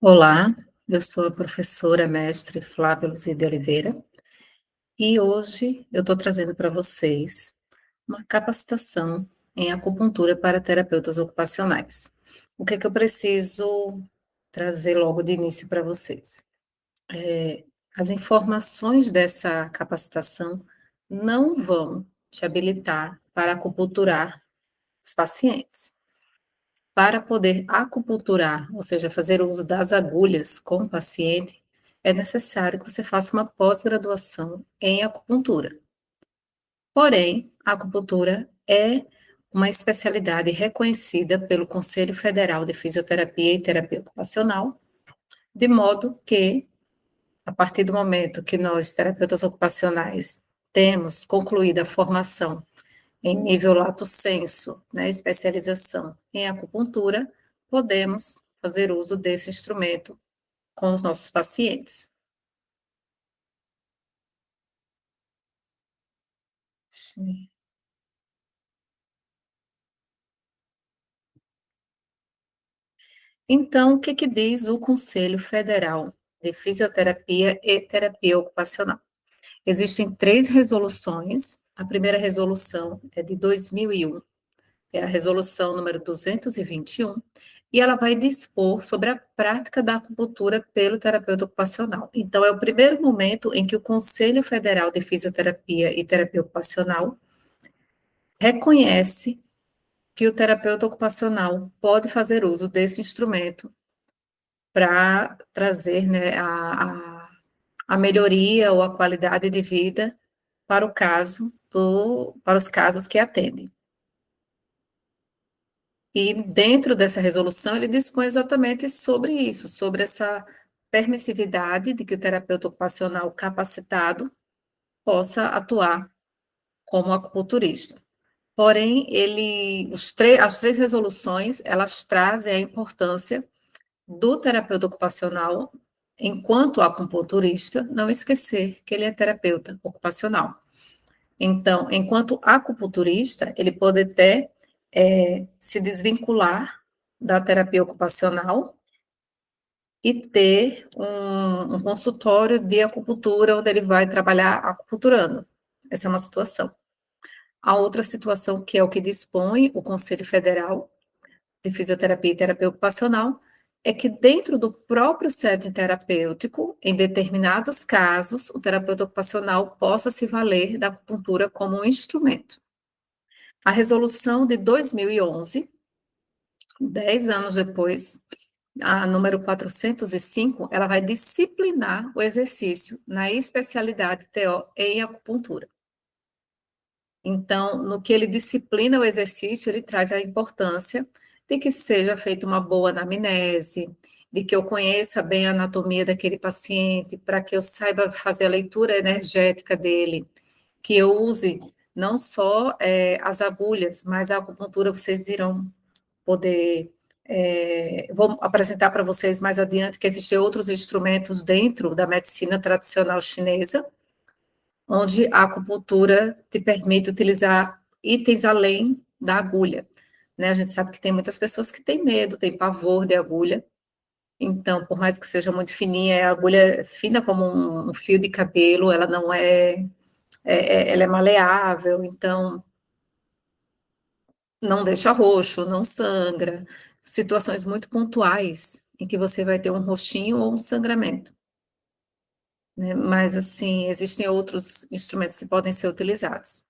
Olá, eu sou a professora mestre Flávia Luzia de Oliveira e hoje eu estou trazendo para vocês uma capacitação em acupuntura para terapeutas ocupacionais. O que é que eu preciso trazer logo de início para vocês? As informações dessa capacitação não vão te habilitar para acupunturar os pacientes. Para poder acupunturar, ou seja, fazer uso das agulhas com o paciente, é necessário que você faça uma pós-graduação em acupuntura. Porém, a acupuntura é uma especialidade reconhecida pelo Conselho Federal de Fisioterapia e Terapia Ocupacional, de modo que, a partir do momento que nós, terapeutas ocupacionais, temos concluída a formação em nível lato sensu, né, especialização em acupuntura, podemos fazer uso desse instrumento com os nossos pacientes. Então, o que que diz o Conselho Federal de Fisioterapia e Terapia Ocupacional? Existem 3 resoluções. A primeira resolução é de 2001, é a resolução número 221, e ela vai dispor sobre a prática da acupuntura pelo terapeuta ocupacional. Então, é o primeiro momento em que o Conselho Federal de Fisioterapia e Terapia Ocupacional reconhece que o terapeuta ocupacional pode fazer uso desse instrumento para trazer, né, a melhoria ou a qualidade de vida para o caso para os casos que atendem. E dentro dessa resolução, ele dispõe exatamente sobre isso, sobre essa permissividade de que o terapeuta ocupacional capacitado possa atuar como acupunturista. Porém, as 3 resoluções, elas trazem a importância do terapeuta ocupacional, enquanto acupunturista, não esquecer que ele é terapeuta ocupacional. Então, enquanto acupunturista, ele pode até se desvincular da terapia ocupacional e ter um consultório de acupuntura, onde ele vai trabalhar acupunturando. Essa é uma situação. A outra situação, que é o que dispõe o Conselho Federal de Fisioterapia e Terapia Ocupacional, é que dentro do próprio setting terapêutico, em determinados casos, o terapeuta ocupacional possa se valer da acupuntura como um instrumento. A resolução de 2011, 10 anos depois, a número 405, ela vai disciplinar o exercício na especialidade TO em acupuntura. Então, no que ele disciplina o exercício, ele traz a importância de que seja feita uma boa anamnese, de que eu conheça bem a anatomia daquele paciente, para que eu saiba fazer a leitura energética dele, que eu use não só as agulhas, mas a acupuntura vocês irão poder. Vou apresentar para vocês mais adiante que existem outros instrumentos dentro da medicina tradicional chinesa, onde a acupuntura te permite utilizar itens além da agulha, né? A gente sabe que tem muitas pessoas que têm medo, têm pavor de agulha, então, por mais que seja muito fininha, a agulha é fina como um fio de cabelo, ela não ela é maleável, então não deixa roxo, não sangra, situações muito pontuais em que você vai ter um roxinho ou um sangramento, né? Mas, assim, existem outros instrumentos que podem ser utilizados.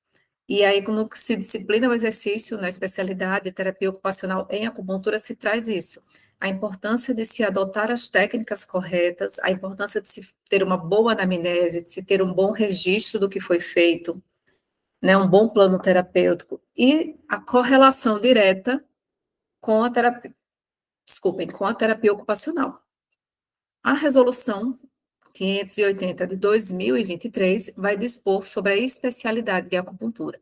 E aí, quando se disciplina o exercício na especialidade de terapia ocupacional em acupuntura, se traz isso. A importância de se adotar as técnicas corretas, a importância de se ter uma boa anamnese, de se ter um bom registro do que foi feito, né, um bom plano terapêutico, e a correlação direta com a terapia, desculpem, com a terapia ocupacional. A resolução 580 de 2023 vai dispor sobre a especialidade de acupuntura.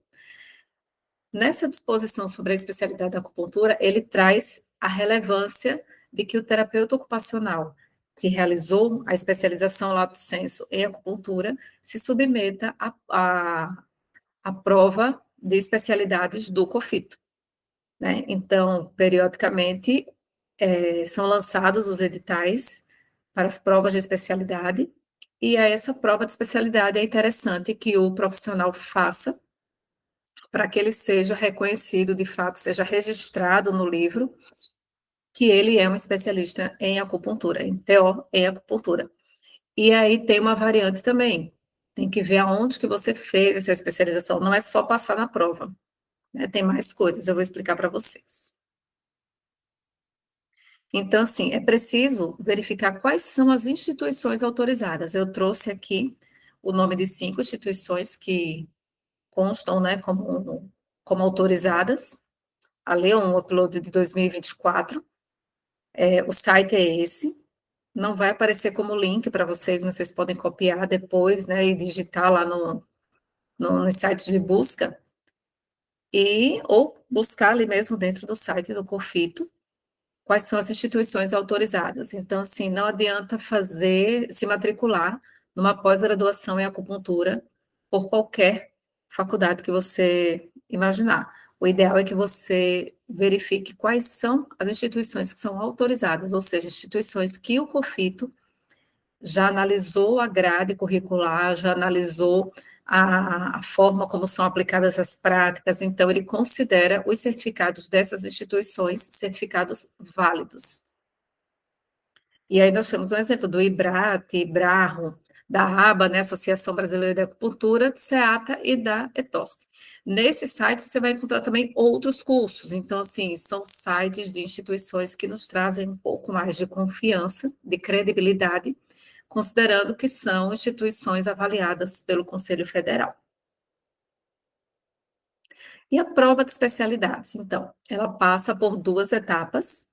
Nessa disposição sobre a especialidade da acupuntura, ele traz a relevância de que o terapeuta ocupacional que realizou a especialização lato sensu em acupuntura se submeta à prova de especialidades do COFITO, né? Então, periodicamente, são lançados os editais para as provas de especialidade, e a essa prova de especialidade é interessante que o profissional faça para que ele seja reconhecido, de fato, seja registrado no livro que ele é um especialista em acupuntura, em TO em acupuntura. E aí tem uma variante também, tem que ver aonde que você fez essa especialização, não é só passar na prova, né, tem mais coisas, eu vou explicar para vocês. Então, assim, é preciso verificar quais são as instituições autorizadas. Eu trouxe aqui o nome de 5 instituições que constam, né, como autorizadas. A lei é um upload de 2024. O site é esse. Não vai aparecer como link para vocês, mas vocês podem copiar depois, né, e digitar lá nos sites de busca, ou buscar ali mesmo dentro do site do COFITO, quais são as instituições autorizadas. Então, assim, não adianta se matricular numa pós-graduação em acupuntura por qualquer faculdade que você imaginar. O ideal é que você verifique quais são as instituições que são autorizadas, ou seja, instituições que o COFITO já analisou a grade curricular, já analisou a forma como são aplicadas as práticas, então ele considera os certificados dessas instituições certificados válidos. E aí nós temos um exemplo do IBRAT, IBRARRO, da ABA, né, Associação Brasileira de Acupuntura, SEATA e da ETOSP. Nesse site você vai encontrar também outros cursos, então, assim, são sites de instituições que nos trazem um pouco mais de confiança, de credibilidade, considerando que são instituições avaliadas pelo Conselho Federal. E a prova de especialidades, então, ela passa por 2 etapas,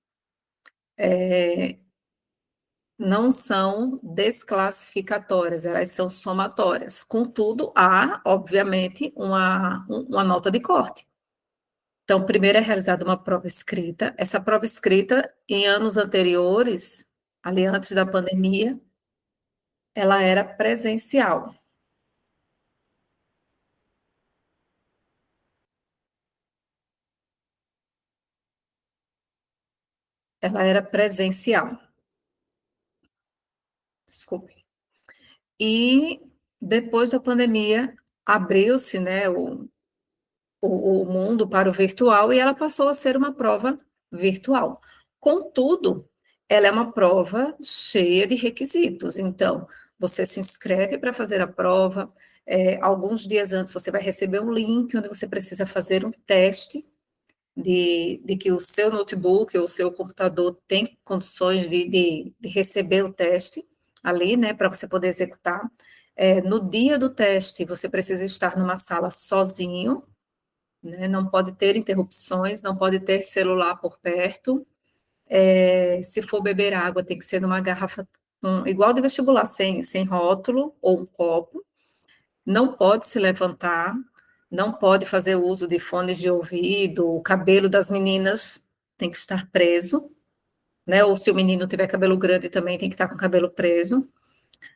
não são desclassificatórias, elas são somatórias. Contudo, há, obviamente, uma nota de corte. Então, primeiro é realizada uma prova escrita. Essa prova escrita, em anos anteriores, ali antes da pandemia, ela era presencial. Ela era presencial, desculpe. E depois da pandemia, abriu-se, né, o mundo para o virtual e ela passou a ser uma prova virtual. Contudo, ela é uma prova cheia de requisitos. Então, você se inscreve para fazer a prova. Alguns dias antes você vai receber um link onde você precisa fazer um teste de que o seu notebook ou o seu computador tem condições de receber o teste ali, né, para você poder executar. No dia do teste, você precisa estar numa sala sozinho, né, não pode ter interrupções, não pode ter celular por perto. Se for beber água, tem que ser numa garrafa igual de vestibular, sem rótulo ou um copo. Não pode se levantar, não pode fazer uso de fones de ouvido, o cabelo das meninas tem que estar preso, né? Ou se o menino tiver cabelo grande também tem que estar com o cabelo preso.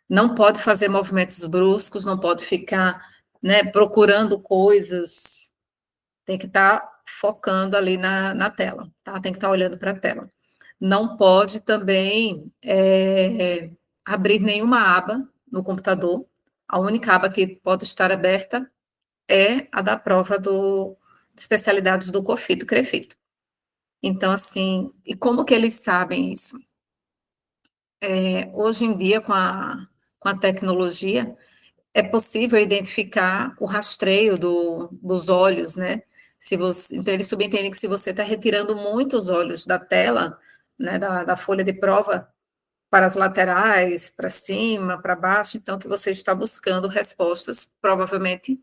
Não pode fazer movimentos bruscos, não pode ficar, né, procurando coisas, tem que estar focando ali na tela, tá? Tem que estar olhando para a tela. Não pode também abrir nenhuma aba no computador. A única aba que pode estar aberta é a da prova de especialidades do COFITO, CREFITO. Então, assim, e como que eles sabem isso? Hoje em dia, com a tecnologia, é possível identificar o rastreio dos olhos, né? Então, eles subentendem que se você está retirando muitos olhos da tela, né, da folha de prova, para as laterais, para cima, para baixo, então que você está buscando respostas, provavelmente,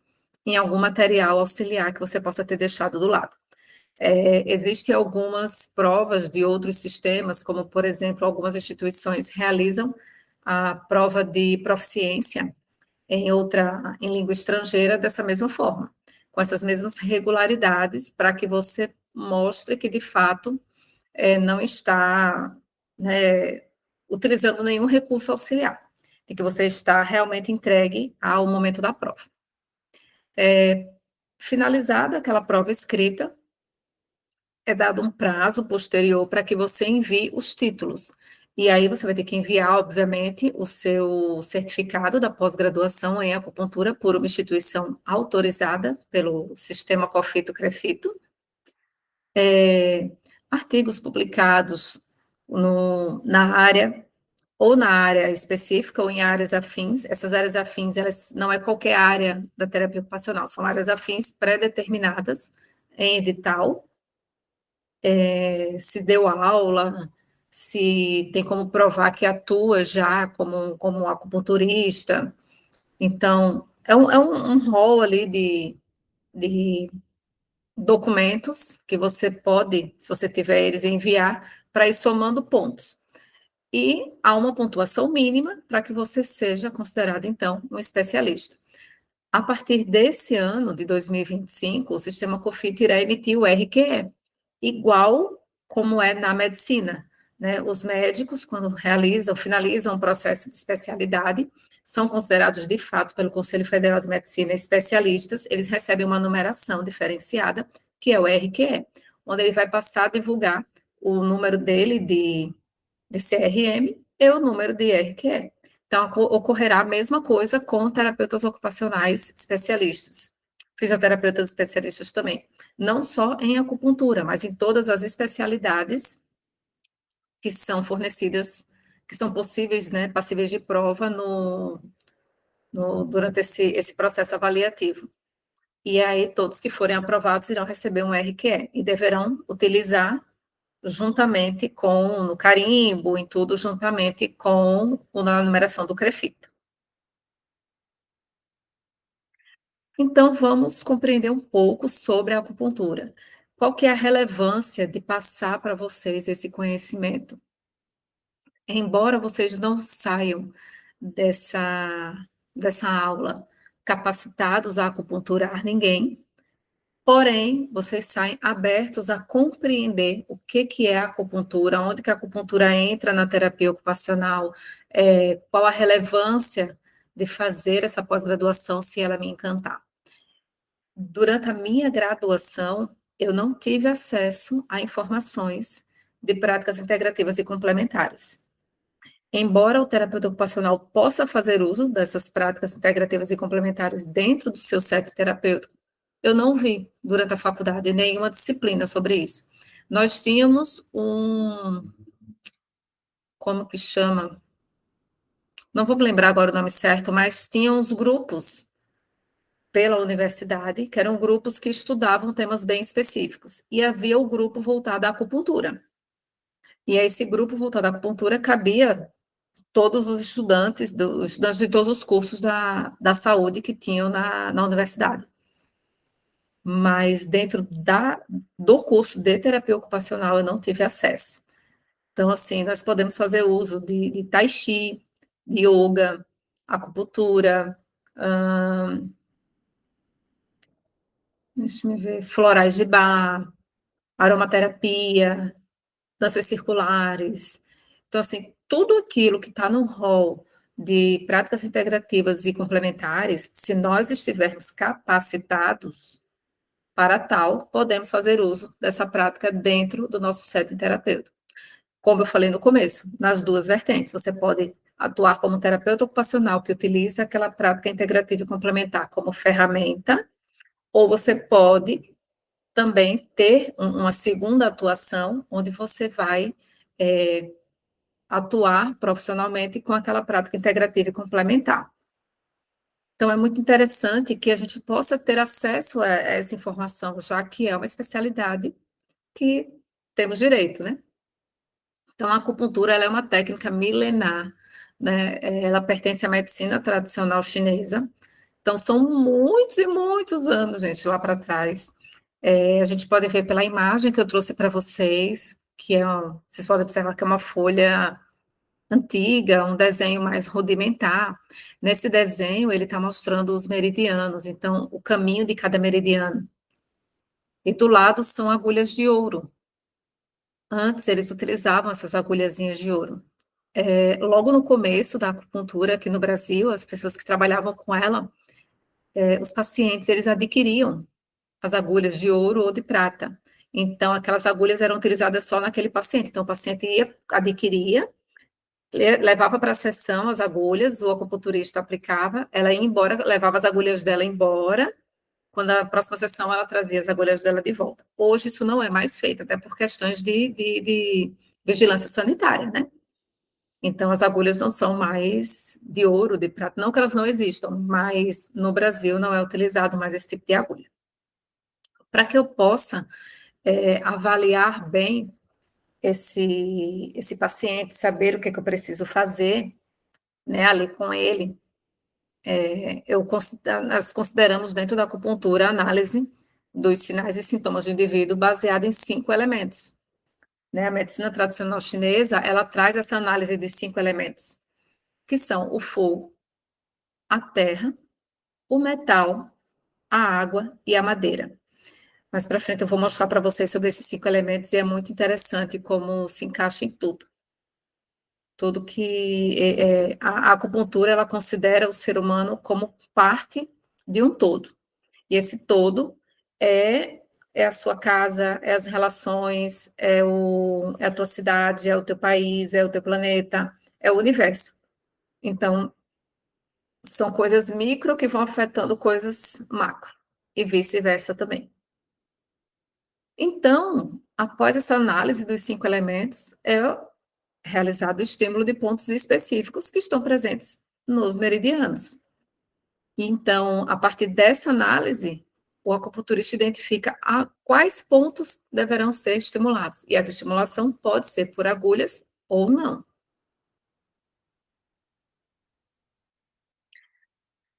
em algum material auxiliar que você possa ter deixado do lado. Existem algumas provas de outros sistemas, como, por exemplo, algumas instituições realizam a prova de proficiência em língua estrangeira dessa mesma forma, com essas mesmas regularidades, para que você mostre que, de fato, não está, né, utilizando nenhum recurso auxiliar, e que você está realmente entregue ao momento da prova. Finalizada aquela prova escrita, é dado um prazo posterior para que você envie os títulos. E aí você vai ter que enviar, obviamente, o seu certificado da pós-graduação em acupuntura por uma instituição autorizada pelo sistema COFITO-CREFITO, artigos publicados na área, ou na área específica, ou em áreas afins. Essas áreas afins, elas não é qualquer área da terapia ocupacional, são áreas afins pré-determinadas em edital, se deu aula, se tem como provar que atua já como acupunturista. Então, é um rol ali de documentos que você pode, se você tiver eles, enviar para ir somando pontos. E há uma pontuação mínima para que você seja considerado, então, um especialista. A partir desse ano, de 2025, o sistema COFIT irá emitir o RQE, igual como é na medicina, né? Os médicos, quando finalizam o processo de especialidade, são considerados de fato pelo Conselho Federal de Medicina especialistas, eles recebem uma numeração diferenciada, que é o RQE, onde ele vai passar a divulgar o número dele de CRM e o número de RQE. Então, ocorrerá a mesma coisa com terapeutas ocupacionais especialistas, fisioterapeutas especialistas também, não só em acupuntura, mas em todas as especialidades que são fornecidas, que são possíveis, né, passíveis de prova durante esse processo avaliativo. E aí, todos que forem aprovados irão receber um RQE e deverão utilizar juntamente com, no carimbo, em tudo, juntamente com a numeração do CREFITO. Então, vamos compreender um pouco sobre a acupuntura. Qual que é a relevância de passar para vocês esse conhecimento? Embora vocês não saiam dessa aula capacitados a acupunturar ninguém, porém, vocês saem abertos a compreender o que é a acupuntura, onde que a acupuntura entra na terapia ocupacional, qual a relevância de fazer essa pós-graduação, se ela me encantar. Durante a minha graduação, eu não tive acesso a informações de práticas integrativas e complementares. Embora o terapeuta ocupacional possa fazer uso dessas práticas integrativas e complementares dentro do seu set terapêutico, eu não vi, durante a faculdade, nenhuma disciplina sobre isso. Nós tínhamos como que chama? Não vou lembrar agora o nome certo, mas tinha uns grupos pela universidade, que eram grupos que estudavam temas bem específicos. E havia o grupo voltado à acupuntura. E a esse grupo voltado à acupuntura cabia todos os estudantes de todos os cursos da saúde que tinham na universidade. Mas dentro do curso de terapia ocupacional eu não tive acesso. Então, assim, nós podemos fazer uso de tai chi, de yoga, acupuntura, deixa eu ver, florais de bar, aromaterapia, danças circulares. Então, assim, tudo aquilo que está no rol de práticas integrativas e complementares, se nós estivermos capacitados para tal, podemos fazer uso dessa prática dentro do nosso setting terapêutico. Como eu falei no começo, nas duas vertentes, você pode atuar como terapeuta ocupacional que utiliza aquela prática integrativa e complementar como ferramenta, ou você pode também ter uma segunda atuação, onde você vai atuar profissionalmente com aquela prática integrativa e complementar. Então, é muito interessante que a gente possa ter acesso a essa informação, já que é uma especialidade que temos direito, né? Então, a acupuntura ela é uma técnica milenar, né? Ela pertence à medicina tradicional chinesa. Então, são muitos e muitos anos, gente, lá para trás. A gente pode ver pela imagem que eu trouxe para vocês, vocês podem observar que é uma folha antiga, um desenho mais rudimentar. Nesse desenho, ele está mostrando os meridianos, então, o caminho de cada meridiano. E do lado são agulhas de ouro. Antes, eles utilizavam essas agulhazinhas de ouro. Logo no começo da acupuntura aqui no Brasil, as pessoas que trabalhavam com ela, os pacientes, eles adquiriam as agulhas de ouro ou de prata. Então, aquelas agulhas eram utilizadas só naquele paciente. Então, o paciente adquiria, levava para a sessão as agulhas, o acupunturista aplicava, ela ia embora, levava as agulhas dela embora. Quando a próxima sessão, ela trazia as agulhas dela de volta. Hoje, isso não é mais feito, até por questões de vigilância sanitária, né? Então, as agulhas não são mais de ouro, de prata, não que elas não existam, mas no Brasil não é utilizado mais esse tipo de agulha. Para que eu possa avaliar bem esse paciente, saber o que, é que eu preciso fazer, né, ali com ele, nós consideramos dentro da acupuntura a análise dos sinais e sintomas do indivíduo baseada em 5 elementos. Né? A medicina tradicional chinesa, ela traz essa análise de 5 elementos, que são o fogo, a terra, o metal, a água e a madeira. Mais para frente eu vou mostrar para vocês sobre esses 5 elementos e é muito interessante como se encaixa em tudo. Tudo que a acupuntura ela considera o ser humano como parte de um todo. E esse todo é a sua casa, é as relações, é a tua cidade, é o teu país, é o teu planeta, é o universo. Então, são coisas micro que vão afetando coisas macro, e vice-versa também. Então, após essa análise dos 5 elementos, é realizado o estímulo de pontos específicos que estão presentes nos meridianos. Então, a partir dessa análise, o acupunturista identifica a quais pontos deverão ser estimulados. E essa estimulação pode ser por agulhas ou não.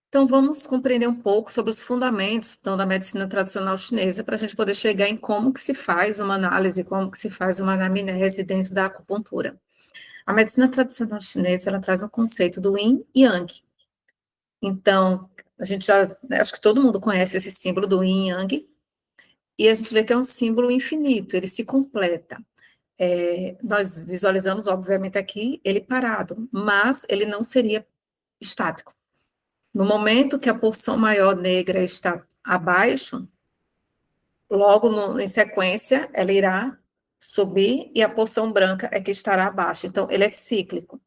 Então, vamos compreender um pouco sobre os fundamentos então, da medicina tradicional chinesa, para a gente poder chegar em como que se faz uma análise, como que se faz uma anamnese dentro da acupuntura. A medicina tradicional chinesa, ela traz um conceito do yin e yang. Então, a gente acho que todo mundo conhece esse símbolo do yin e yang, e a gente vê que é um símbolo infinito, ele se completa. Nós visualizamos, obviamente, aqui ele parado, mas ele não seria estático. No momento que a porção maior negra está abaixo, logo em sequência, ela irá subir e a porção branca é que estará abaixo. Então, ele é cíclico,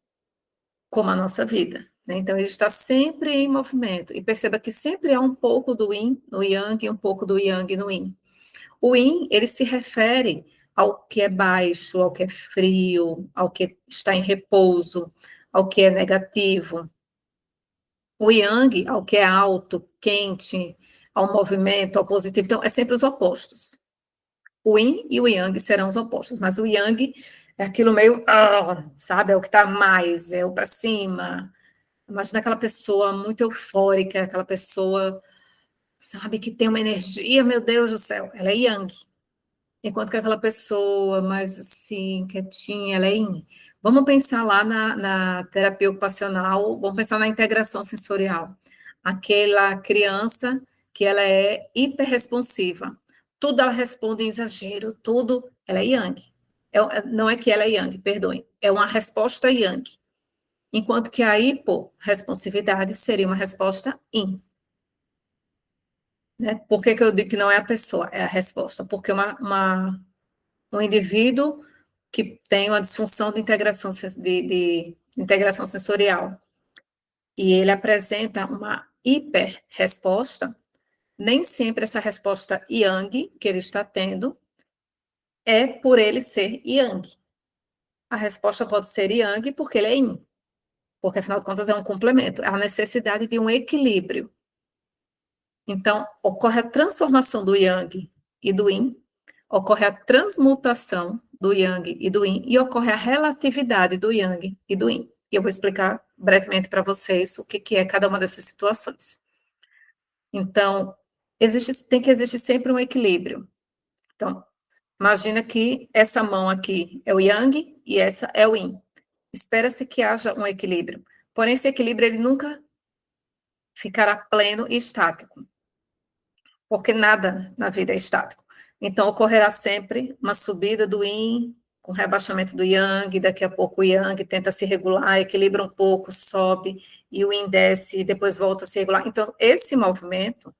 como a nossa vida. Né? Então, ele está sempre em movimento. E perceba que sempre há um pouco do yin no yang e um pouco do yang no yin. O yin, ele se refere ao que é baixo, ao que é frio, ao que está em repouso, ao que é negativo. O yang, ao que é alto, quente, ao movimento, ao positivo. Então, é sempre os opostos. O yin e o yang serão os opostos, mas o yang é aquilo meio, sabe, é o que está mais, é o para cima. Imagina aquela pessoa muito eufórica, aquela pessoa, sabe, que tem uma energia, meu Deus do céu, ela é yang. Enquanto que aquela pessoa mais assim, quietinha, ela é yin. Vamos pensar lá na terapia ocupacional, vamos pensar na integração sensorial. Aquela criança que ela é hiperresponsiva. Tudo ela responde em exagero, tudo, ela é yang. Não é que ela é yang, perdoem, é uma resposta yang. Enquanto que a hiporresponsividade seria uma resposta yin. Né? Por que eu digo que não é a pessoa, é a resposta? Porque um indivíduo que tem uma disfunção de integração sensorial e ele apresenta uma hiperresposta, nem sempre essa resposta yang que ele está tendo é por ele ser yang. A resposta pode ser yang porque ele é yin, porque afinal de contas é um complemento, é a necessidade de um equilíbrio. Então, ocorre a transformação do yang e do yin, ocorre a transmutação do yang e do yin, e ocorre a relatividade do yang e do yin. E eu vou explicar brevemente para vocês o que é cada uma dessas situações. Então, tem que existir sempre um equilíbrio. Então, imagina que essa mão aqui é o yang e essa é o yin. Espera-se que haja um equilíbrio. Porém, esse equilíbrio ele nunca ficará pleno e estático, porque nada na vida é estático. Então, ocorrerá sempre uma subida do yin, com rebaixamento do yang, daqui a pouco o yang tenta se regular, equilibra um pouco, sobe, e o yin desce, e depois volta a se regular. Então, esse movimento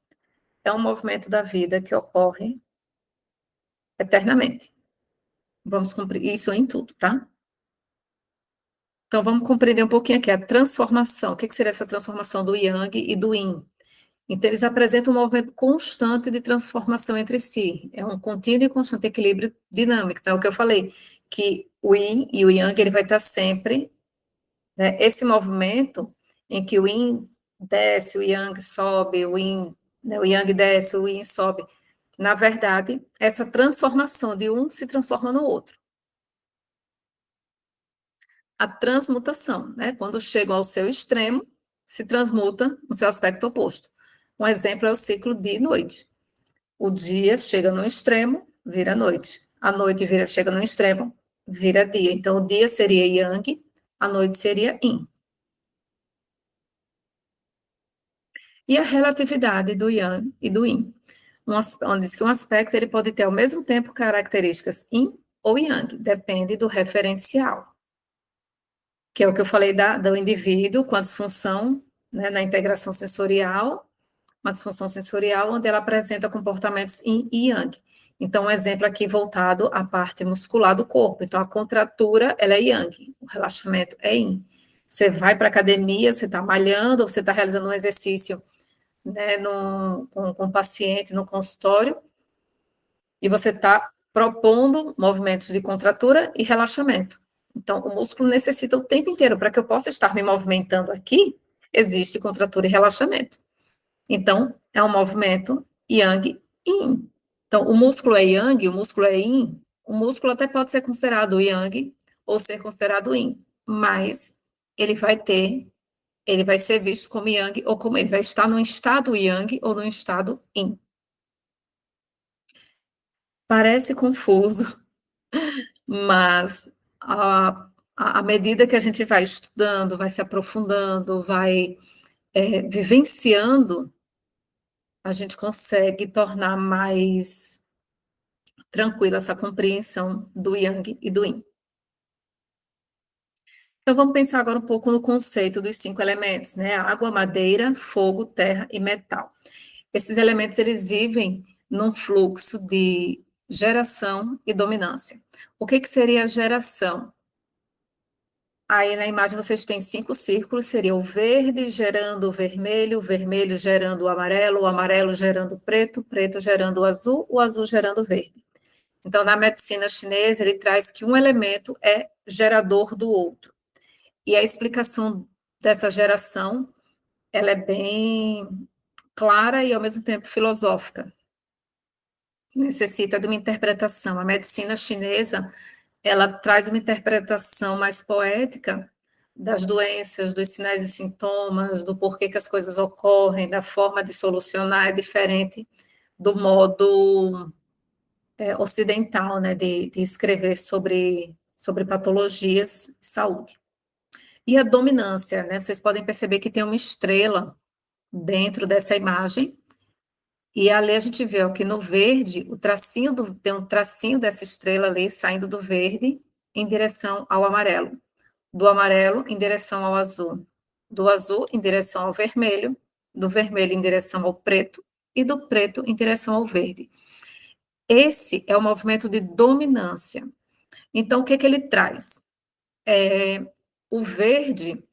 é um movimento da vida que ocorre eternamente. Vamos cumprir isso em tudo, tá? Então vamos compreender um pouquinho aqui a transformação. O que seria essa transformação do Yang e do Yin? Então eles apresentam um movimento constante de transformação entre si. É um contínuo e constante equilíbrio dinâmico. Então é o que eu falei, que o Yin e o Yang ele vai estar sempre, né, esse movimento em que o Yin desce, o Yang sobe, o Yin, né, o Yang desce, o Yin sobe. Na verdade, essa transformação de um se transforma no outro. A transmutação, né? Quando chegam ao seu extremo, se transmuta no seu aspecto oposto. Um exemplo é o ciclo dia-noite. O dia chega no extremo, vira noite. A noite chega no extremo, vira dia. Então, o dia seria Yang, a noite seria Yin. E a relatividade do Yang e do Yin. Onde diz que um aspecto ele pode ter ao mesmo tempo características Yin ou Yang, depende do referencial. Que é o que eu falei do indivíduo com a disfunção, né, na integração sensorial, uma disfunção sensorial onde ela apresenta comportamentos yin e yang. Então, um exemplo aqui voltado à parte muscular do corpo. Então, a contratura, ela é yang, o relaxamento é yin. Você vai para a academia, você está malhando, você está realizando um exercício, né, com o paciente no consultório, e você está propondo movimentos de contratura e relaxamento. Então, o músculo necessita o tempo inteiro, para que eu possa estar me movimentando aqui, existe contratura e relaxamento. Então, é um movimento yang e yin. Então, o músculo é yang, o músculo é yin, o músculo até pode ser considerado yang ou ser considerado yin, mas ele vai ser visto como yang ou como ele vai estar no estado yang ou no estado yin. Parece confuso, mas à medida que a gente vai estudando, vai se aprofundando, vai vivenciando, a gente consegue tornar mais tranquila essa compreensão do Yang e do Yin. Então vamos pensar agora um pouco no conceito dos 5 elementos, né? Água, madeira, fogo, terra e metal. Esses elementos eles vivem num fluxo de geração e dominância. O que seria a geração? Aí na imagem vocês têm 5 círculos, seria o verde gerando o vermelho gerando o amarelo gerando o preto gerando o azul gerando o verde. Então, na medicina chinesa, ele traz que um elemento é gerador do outro. E a explicação dessa geração, ela é bem clara e, ao mesmo tempo, filosófica. Necessita de uma interpretação. A medicina chinesa, ela traz uma interpretação mais poética das doenças, dos sinais e sintomas, do porquê que as coisas ocorrem, da forma de solucionar é diferente do modo ocidental, né, de escrever sobre patologias de saúde. E a dominância, né, vocês podem perceber que tem uma estrela dentro dessa imagem, e ali a gente vê ó, que no verde, tem um tracinho dessa estrela ali saindo do verde em direção ao amarelo, do amarelo em direção ao azul, do azul em direção ao vermelho, do vermelho em direção ao preto, e do preto em direção ao verde. Esse é o movimento de dominância. Então, o que ele traz? O verde,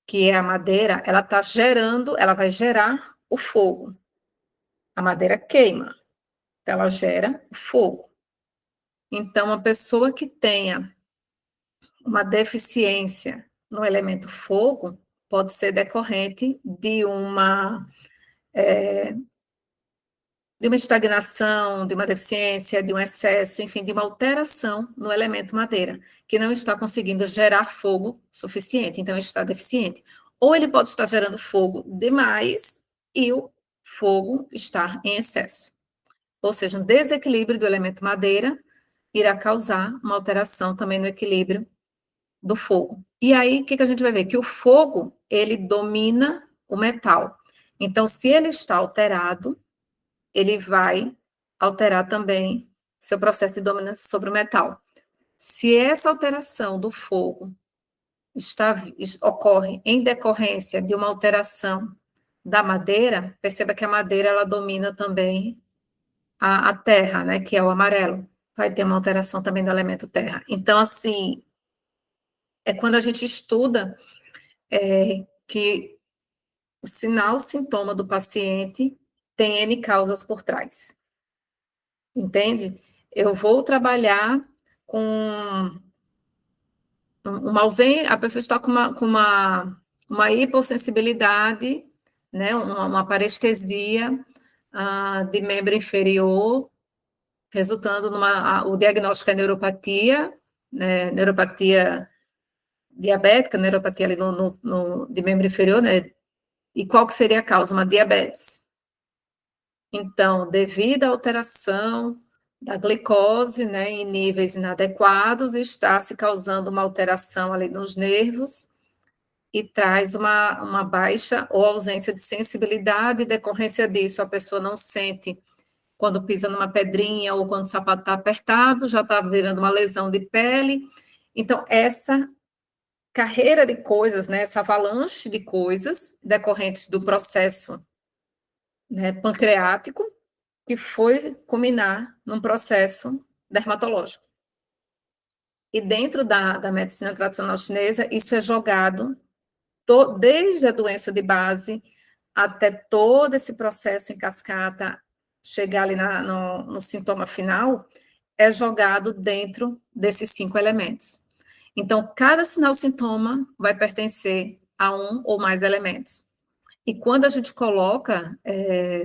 que é a madeira, ela vai gerar o fogo. A madeira queima, então ela gera o fogo. Então, uma pessoa que tenha uma deficiência no elemento fogo pode ser decorrente de uma estagnação, de uma deficiência, de um excesso, enfim, de uma alteração no elemento madeira, que não está conseguindo gerar fogo suficiente, então está deficiente. Ou ele pode estar gerando fogo demais e o fogo estar em excesso. Ou seja, um desequilíbrio do elemento madeira irá causar uma alteração também no equilíbrio do fogo. E aí, o que a gente vai ver? Que o fogo, ele domina o metal. Então, se ele está alterado, ele vai alterar também seu processo de dominância sobre o metal. Se essa alteração do fogo ocorre em decorrência de uma alteração da madeira, perceba que a madeira ela domina também a terra, né, que é o amarelo. vai ter uma alteração também do elemento terra. Então, assim, é quando a gente estuda que o sinal, sintoma do paciente tem N causas por trás, entende? Eu vou trabalhar com uma ausência, a pessoa está uma hipossensibilidade, né, uma parestesia de membro inferior, resultando o diagnóstico é neuropatia, né, neuropatia diabética, neuropatia ali de membro inferior, né, e qual que seria a causa? Uma diabetes. Então, devido à alteração da glicose, né, em níveis inadequados, está se causando uma alteração ali nos nervos e traz uma baixa ou ausência de sensibilidade, e decorrência disso, a pessoa não sente quando pisa numa pedrinha ou quando o sapato está apertado, já está virando uma lesão de pele. Então, essa carreira de coisas, né, essa avalanche de coisas decorrentes do processo, né, pancreático, que foi culminar num processo dermatológico. E dentro da medicina tradicional chinesa, isso é jogado desde a doença de base até todo esse processo em cascata, chegar ali no sintoma final, é jogado dentro desses 5 elementos. Então, cada sinal-sintoma vai pertencer a um ou mais elementos. E quando a gente coloca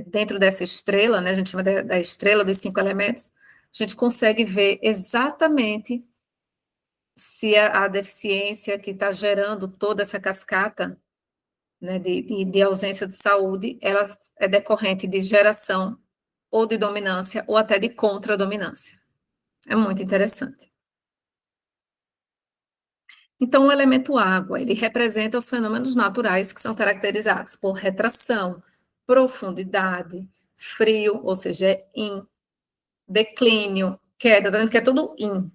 dentro dessa estrela, né, a gente chama da estrela dos 5 elementos, a gente consegue ver exatamente se a deficiência que está gerando toda essa cascata, né, de ausência de saúde, ela é decorrente de geração ou de dominância ou até de contradominância. É muito interessante. Então, o elemento água, ele representa os fenômenos naturais que são caracterizados por retração, profundidade, frio, ou seja, é yin, declínio, queda, tá vendo que é tudo yin,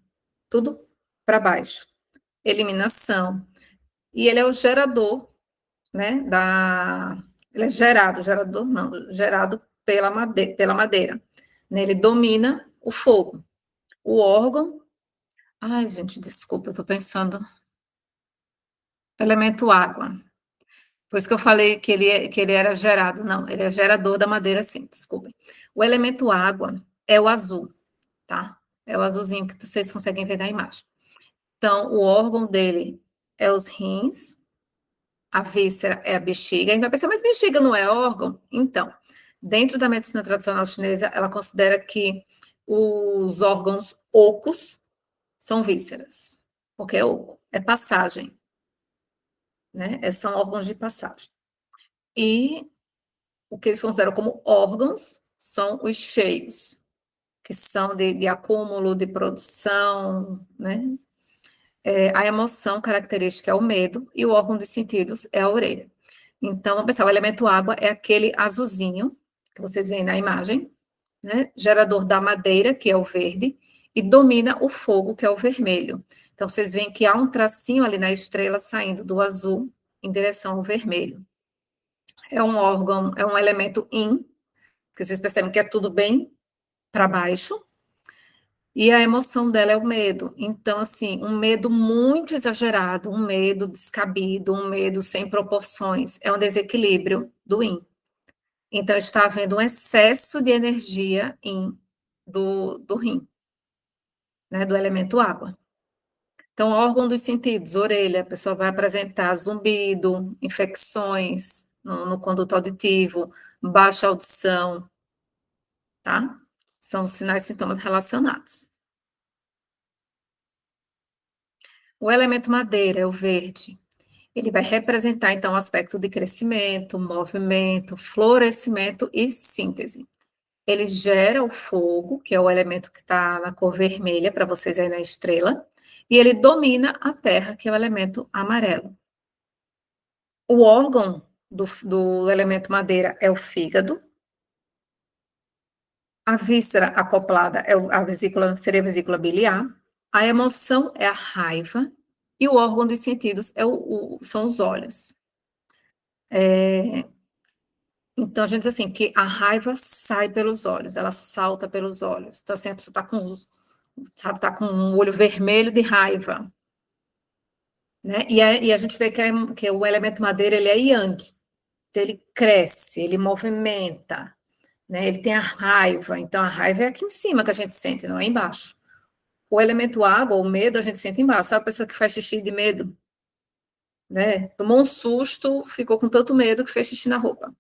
tudo para baixo, eliminação. E ele é o gerador, né, ele é gerador não, gerado pela madeira. Né, ele domina o fogo. O órgão, ai, gente, desculpa, eu estou pensando, elemento água. Por isso que eu falei que ele era gerado. Não, ele é gerador da madeira, sim, desculpem. O elemento água é o azul, tá? É o azulzinho que vocês conseguem ver na imagem. Então, o órgão dele é os rins, a víscera é a bexiga. A gente vai pensar, mas bexiga não é órgão? Então, dentro da medicina tradicional chinesa, ela considera que os órgãos ocos são vísceras, porque é oco, é passagem, né? São órgãos de passagem. E o que eles consideram como órgãos são os cheios, que são de acúmulo, de produção, né? A emoção característica é o medo, e o órgão dos sentidos é a orelha. Então, pessoal, o elemento água é aquele azulzinho, que vocês veem na imagem, né? Gerador da madeira, que é o verde, e domina o fogo, que é o vermelho. Então, vocês veem que há um tracinho ali na estrela saindo do azul em direção ao vermelho. É um órgão, é um elemento yin, que vocês percebem que é tudo bem para baixo, e a emoção dela é o medo. Então, assim, um medo muito exagerado, um medo descabido, um medo sem proporções, é um desequilíbrio do yin. Então, está havendo um excesso de energia do rim, né, do elemento água. Então, órgão dos sentidos, orelha, a pessoa vai apresentar zumbido, infecções no conduto auditivo, baixa audição, tá? São os sinais e sintomas relacionados. O elemento madeira é o verde. Ele vai representar, então, o aspecto de crescimento, movimento, florescimento e síntese. Ele gera o fogo, que é o elemento que está na cor vermelha, para vocês aí na estrela, e ele domina a terra, que é o elemento amarelo. O órgão do elemento madeira é o fígado. A víscera acoplada seria a vesícula biliar. A emoção é a raiva. E o órgão dos sentidos são os olhos. Então, a gente diz assim, que a raiva sai pelos olhos, ela salta pelos olhos. Então, assim, a pessoa está com sabe, tá com um olho vermelho de raiva, né? E a gente vê que o elemento madeira, ele é yang, então ele cresce, ele movimenta, né? Ele tem a raiva, então a raiva é aqui em cima que a gente sente, não é embaixo. O elemento água, o medo, a gente sente embaixo. Sabe a pessoa que faz xixi de medo? Né? Tomou um susto, ficou com tanto medo que fez xixi na roupa.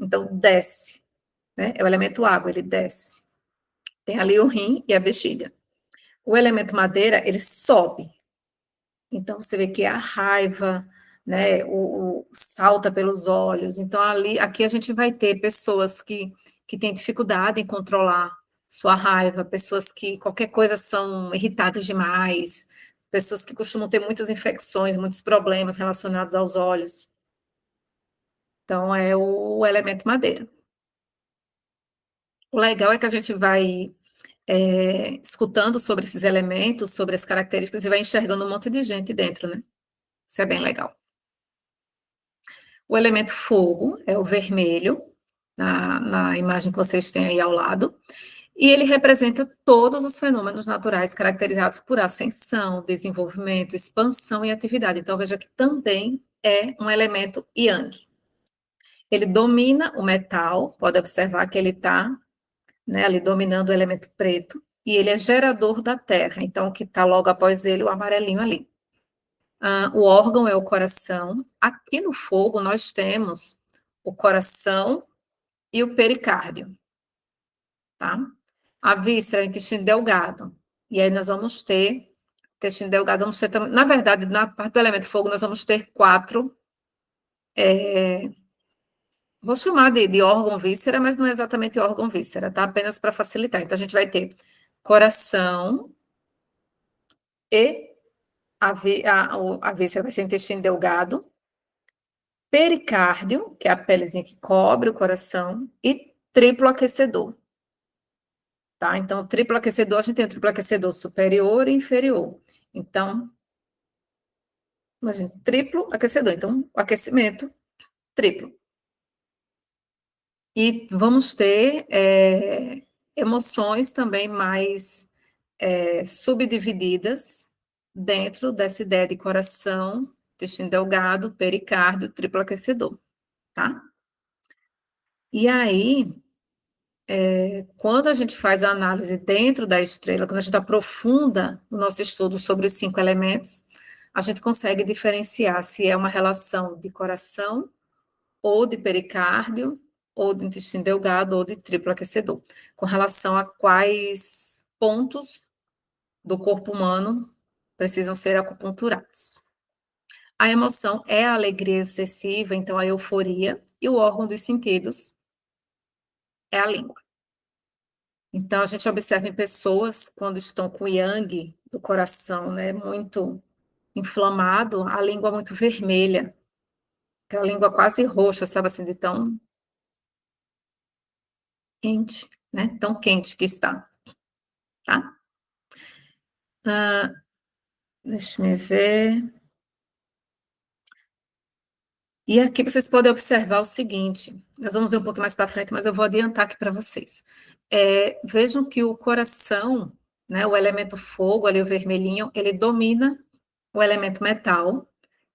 Então, desce. Né? É o elemento água, ele desce. Tem ali o rim e a bexiga. O elemento madeira, ele sobe. Então, você vê que a raiva, né, o salta pelos olhos. Então, aqui a gente vai ter pessoas que têm dificuldade em controlar sua raiva, pessoas que qualquer coisa são irritadas demais, pessoas que costumam ter muitas infecções, muitos problemas relacionados aos olhos. Então, é o elemento madeira. O legal é que a gente vai escutando sobre esses elementos, sobre as características, e vai enxergando um monte de gente dentro, né? Isso é bem legal. O elemento fogo é o vermelho, na imagem que vocês têm aí ao lado, e ele representa todos os fenômenos naturais caracterizados por ascensão, desenvolvimento, expansão e atividade. Então, veja que também é um elemento yang. Ele domina o metal, pode observar que ele está, né, ali dominando o elemento preto, e ele é gerador da terra, então o que está logo após ele, o amarelinho ali. O órgão é o coração. Aqui no fogo nós temos o coração e o pericárdio, tá? A víscera é o intestino delgado. E aí nós vamos ter intestino delgado, vamos ter, na verdade, na parte do elemento fogo, nós vamos ter 4, vou chamar de órgão víscera, mas não é exatamente órgão víscera, tá? Apenas para facilitar. Então, a gente vai ter coração e a víscera vai ser intestino delgado, pericárdio, que é a pelezinha que cobre o coração, e triplo aquecedor. Tá? Então, triplo aquecedor, a gente tem o triplo aquecedor superior e inferior. Então, imagina, triplo aquecedor. Então, o aquecimento triplo. E vamos ter emoções também mais subdivididas dentro dessa ideia de coração, intestino delgado, pericárdio, triplo aquecedor, tá? E aí, quando a gente faz a análise dentro da estrela, quando a gente aprofunda o nosso estudo sobre os 5 elementos, a gente consegue diferenciar se é uma relação de coração, ou de pericárdio, ou de intestino delgado, ou de triplo aquecedor, com relação a quais pontos do corpo humano precisam ser acupunturados. A emoção é a alegria excessiva, então a euforia, e o órgão dos sentidos é a língua. Então, a gente observa em pessoas, quando estão com o yang do coração, né, muito inflamado, a língua muito vermelha, aquela língua quase roxa, sabe assim, de tão quente, né, tão quente que está, tá? Deixa eu ver. E aqui vocês podem observar o seguinte, nós vamos ver um pouco mais para frente, mas eu vou adiantar aqui para vocês. Vejam que o coração, né, o elemento fogo, ali o vermelhinho, ele domina o elemento metal,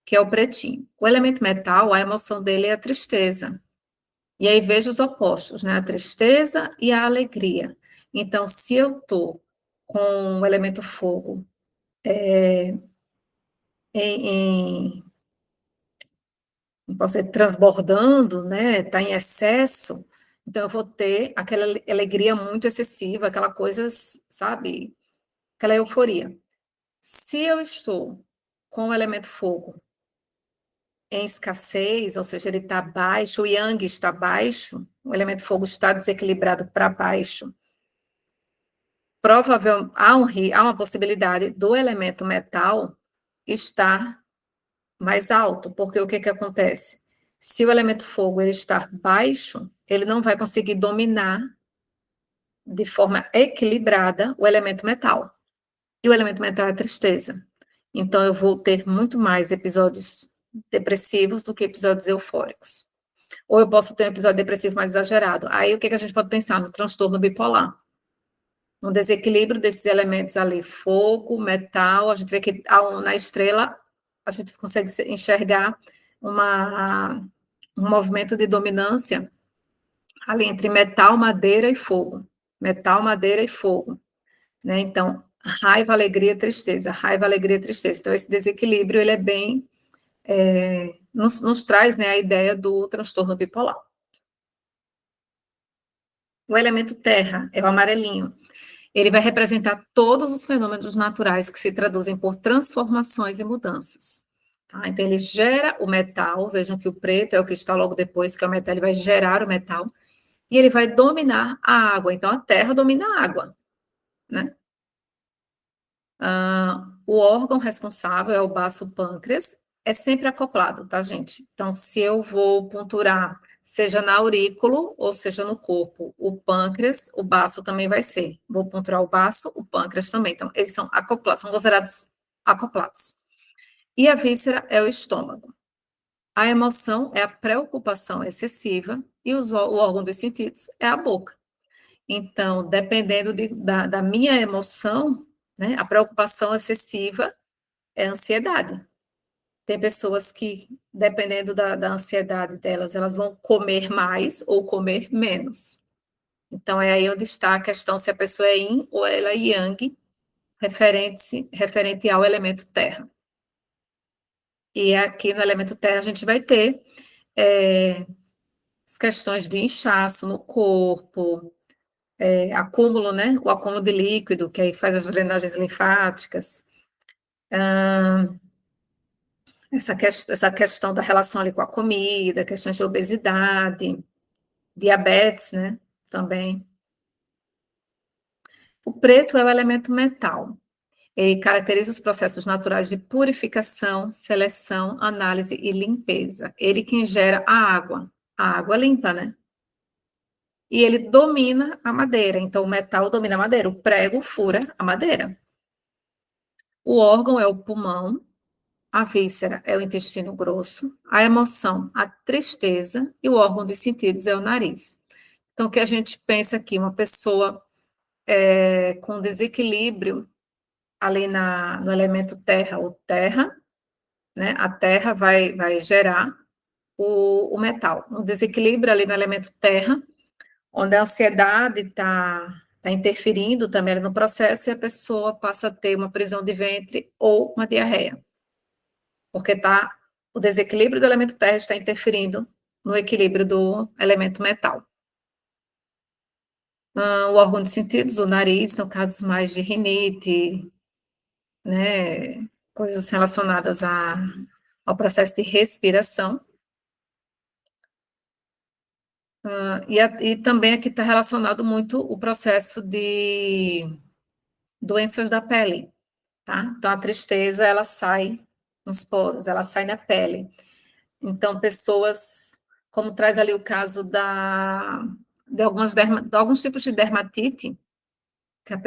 que é o pretinho. O elemento metal, a emoção dele é a tristeza. E aí veja os opostos, né, a tristeza e a alegria. Então, se eu estou com o elemento fogo em não posso dizer, transbordando, né, está em excesso, então eu vou ter aquela alegria muito excessiva, aquela coisa, sabe, aquela euforia. Se eu estou com o elemento fogo em escassez, ou seja, ele está baixo, o yang está baixo, o elemento fogo está desequilibrado para baixo, provavelmente há uma possibilidade do elemento metal estar mais alto, porque o que que acontece? Se o elemento fogo ele estar baixo, ele não vai conseguir dominar de forma equilibrada o elemento metal. E o elemento metal é a tristeza. Então eu vou ter muito mais episódios depressivos do que episódios eufóricos. Ou eu posso ter um episódio depressivo mais exagerado. Aí o que que a gente pode pensar? No transtorno bipolar. Um desequilíbrio desses elementos ali, fogo, metal, a gente vê que na estrela a gente consegue enxergar um movimento de dominância ali entre metal, madeira e fogo. Metal, madeira e fogo, né? Então, raiva, alegria, tristeza. Raiva, alegria, tristeza. Então, esse desequilíbrio, ele é bem... nos traz, né, a ideia do transtorno bipolar. O elemento terra é o amarelinho. Ele vai representar todos os fenômenos naturais que se traduzem por transformações e mudanças. Tá? Então, ele gera o metal, vejam que o preto é o que está logo depois, que é o metal, ele vai gerar o metal, e ele vai dominar a água. Então, a terra domina a água, né? O órgão responsável é o baço pâncreas, é sempre acoplado, tá, gente? Então, se eu vou punturar, seja na aurículo ou seja no corpo, o pâncreas, o baço também vai ser. Vou punturar o baço, o pâncreas também. Então, eles são acoplados, são considerados acoplados. E a víscera é o estômago. A emoção é a preocupação excessiva e o órgão dos sentidos é a boca. Então, dependendo da minha emoção, né, a preocupação excessiva é ansiedade. Tem pessoas que, dependendo da ansiedade delas, elas vão comer mais ou comer menos. Então, é aí onde está a questão se a pessoa é yin ou ela é yang, referente ao elemento terra. E aqui no elemento terra a gente vai ter as questões de inchaço no corpo, acúmulo, né? O acúmulo de líquido, que aí faz as drenagens linfáticas. Essa questão da relação ali com a comida, questões de obesidade, diabetes, né? Também. O preto é o elemento metal. Ele caracteriza os processos naturais de purificação, seleção, análise e limpeza. Ele quem gera a água limpa, né? E ele domina a madeira. Então, o metal domina a madeira, o prego fura a madeira. O órgão é o pulmão, a víscera é o intestino grosso, a emoção, a tristeza, e o órgão dos sentidos é o nariz. Então, o que a gente pensa aqui? Uma pessoa com desequilíbrio ali no elemento terra, ou terra, né? A terra vai gerar o metal. Um desequilíbrio ali no elemento terra, onde a ansiedade está interferindo também no processo, e a pessoa passa a ter uma prisão de ventre ou uma diarreia. Porque o desequilíbrio do elemento terra está interferindo no equilíbrio do elemento metal. O órgão de sentidos, o nariz, no caso mais de rinite, né, coisas relacionadas ao processo de respiração. E também aqui está relacionado muito o processo de doenças da pele, tá? Então, a tristeza, ela sai nos poros, ela sai na pele. Então, pessoas, como traz ali o caso de alguns tipos de dermatite, que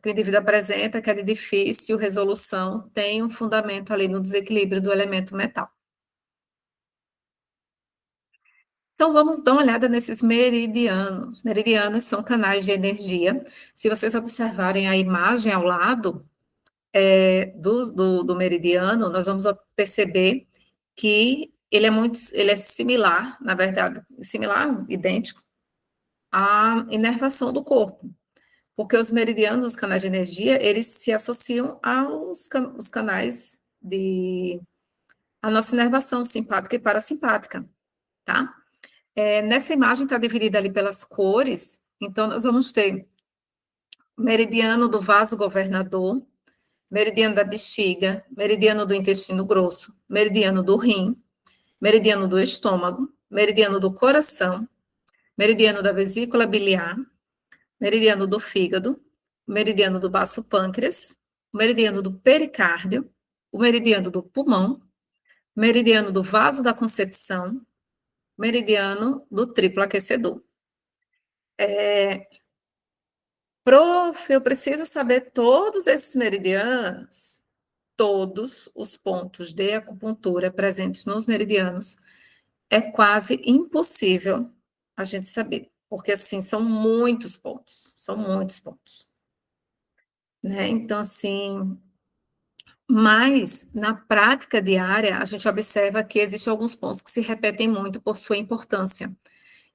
que o indivíduo apresenta, que é de difícil resolução, tem um fundamento ali no desequilíbrio do elemento metal. Então, vamos dar uma olhada nesses meridianos. Meridianos são canais de energia. Se vocês observarem a imagem ao lado do meridiano, nós vamos perceber que ele é similar, na verdade, similar, idêntico, à inervação do corpo. Porque os meridianos, os canais de energia, eles se associam aos canais a nossa inervação simpática e parasimpática, tá? Nessa imagem está dividida ali pelas cores, então nós vamos ter meridiano do vaso governador, meridiano da bexiga, meridiano do intestino grosso, meridiano do rim, meridiano do estômago, meridiano do coração, meridiano da vesícula biliar, meridiano do fígado, meridiano do baço pâncreas, meridiano do pericárdio, o meridiano do pulmão, meridiano do vaso da concepção, meridiano do triplo aquecedor. Prof, eu preciso saber todos esses meridianos, todos os pontos de acupuntura presentes nos meridianos, é quase impossível a gente saber, porque assim, são muitos pontos, são muitos pontos. né. Então, assim, mas na prática diária, a gente observa que existem alguns pontos que se repetem muito por sua importância.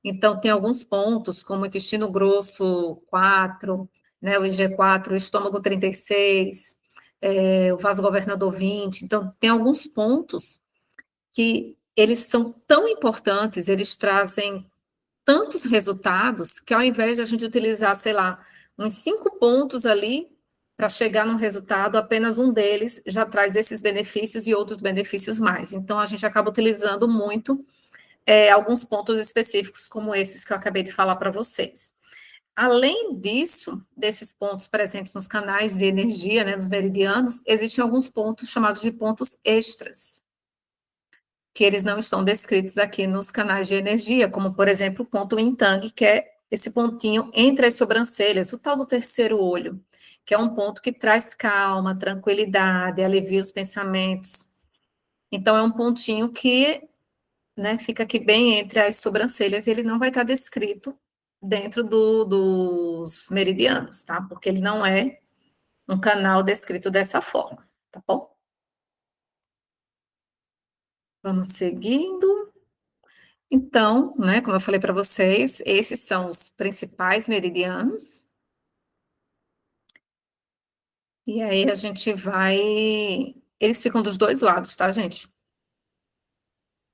Então, tem alguns pontos, como o intestino grosso 4, né, o IG4, o estômago 36, o vaso governador 20. Então, tem alguns pontos que eles são tão importantes, eles trazem tantos resultados, que ao invés de a gente utilizar, sei lá, uns 5 pontos ali para chegar num resultado, apenas um deles já traz esses benefícios e outros benefícios mais. Então, a gente acaba utilizando muito alguns pontos específicos, como esses que eu acabei de falar para vocês. Além disso, desses pontos presentes nos canais de energia, né, nos meridianos, existem alguns pontos chamados de pontos extras, que eles não estão descritos aqui nos canais de energia, como, por exemplo, o ponto Yin Tang, que é esse pontinho entre as sobrancelhas, o tal do terceiro olho, que é um ponto que traz calma, tranquilidade, alivia os pensamentos. Então, é um pontinho que, né, fica aqui bem entre as sobrancelhas, e ele não vai estar descrito dentro dos meridianos, tá? Porque ele não é um canal descrito dessa forma, tá bom? Vamos seguindo. Então, né, como eu falei para vocês, esses são os principais meridianos. E aí a gente vai. Eles ficam dos dois lados, tá, gente?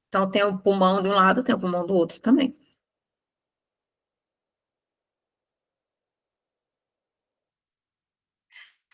Então, tem o pulmão de um lado, tem o pulmão do outro também.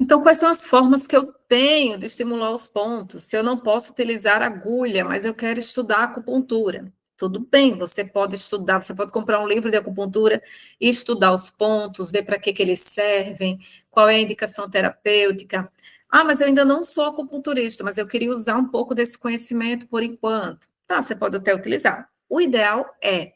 Então, quais são as formas que eu tenho de estimular os pontos? Se eu não posso utilizar agulha, mas eu quero estudar acupuntura. Tudo bem, você pode estudar, você pode comprar um livro de acupuntura e estudar os pontos, ver para que eles servem, qual é a indicação terapêutica. Ah, mas eu ainda não sou acupunturista, mas eu queria usar um pouco desse conhecimento por enquanto. Tá, você pode até utilizar. O ideal é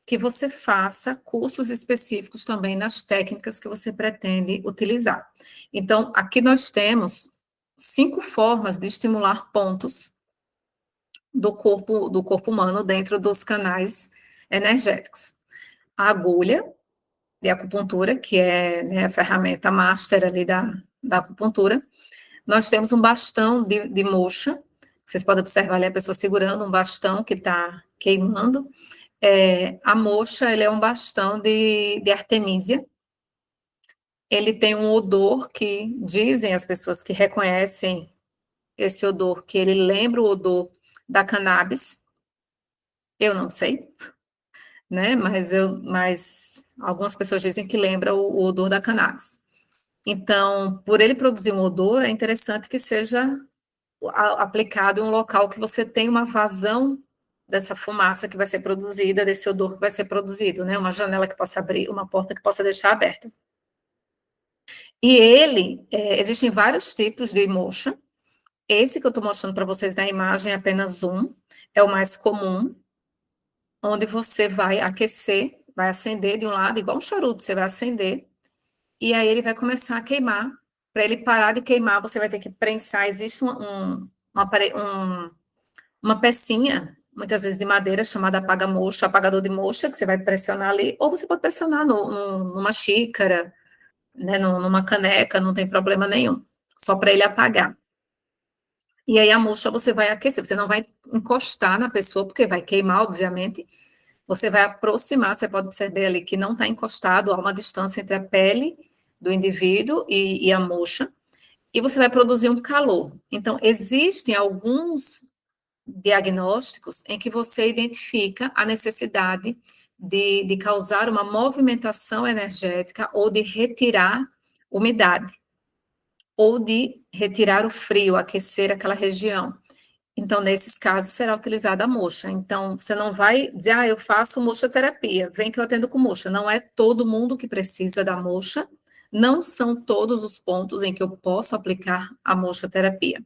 que você faça cursos específicos também nas técnicas que você pretende utilizar. Então, aqui nós temos 5 formas de estimular pontos do corpo humano dentro dos canais energéticos. A agulha de acupuntura, que é, né, a ferramenta master ali da acupuntura. Nós temos um bastão de moxa, vocês podem observar ali a pessoa segurando um bastão que está queimando. A moxa, ele é um bastão de artemísia. Ele tem um odor que dizem as pessoas que reconhecem esse odor, que ele lembra o odor da cannabis. Eu não sei, né? Mas algumas pessoas dizem que lembra o odor da cannabis. Então, por ele produzir um odor, é interessante que seja aplicado em um local que você tem uma vazão dessa fumaça que vai ser produzida, desse odor que vai ser produzido, né? Uma janela que possa abrir, uma porta que possa deixar aberta. E ele, existem vários tipos de motion. Esse que eu estou mostrando para vocês na imagem é apenas um, é o mais comum, onde você vai aquecer, vai acender de um lado, igual um charuto, você vai acender, e aí ele vai começar a queimar. Para ele parar de queimar, você vai ter que prensar. Existe uma pecinha, muitas vezes de madeira, chamada apaga-moxa, apagador de moxa, que você vai pressionar ali, ou você pode pressionar numa xícara, né, numa caneca, não tem problema nenhum, só para ele apagar. E aí a moxa você vai aquecer, você não vai encostar na pessoa, porque vai queimar, obviamente, você vai aproximar, você pode perceber ali que não está encostado, há uma distância entre a pele do indivíduo e a moxa, e você vai produzir um calor. Então, existem alguns diagnósticos em que você identifica a necessidade de causar uma movimentação energética ou de retirar umidade, ou de retirar o frio, aquecer aquela região. Então, nesses casos, será utilizada a moxa. Então, você não vai dizer, ah, eu faço moxa terapia, vem que eu atendo com moxa. Não é todo mundo que precisa da moxa, não são todos os pontos em que eu posso aplicar a moxa terapia.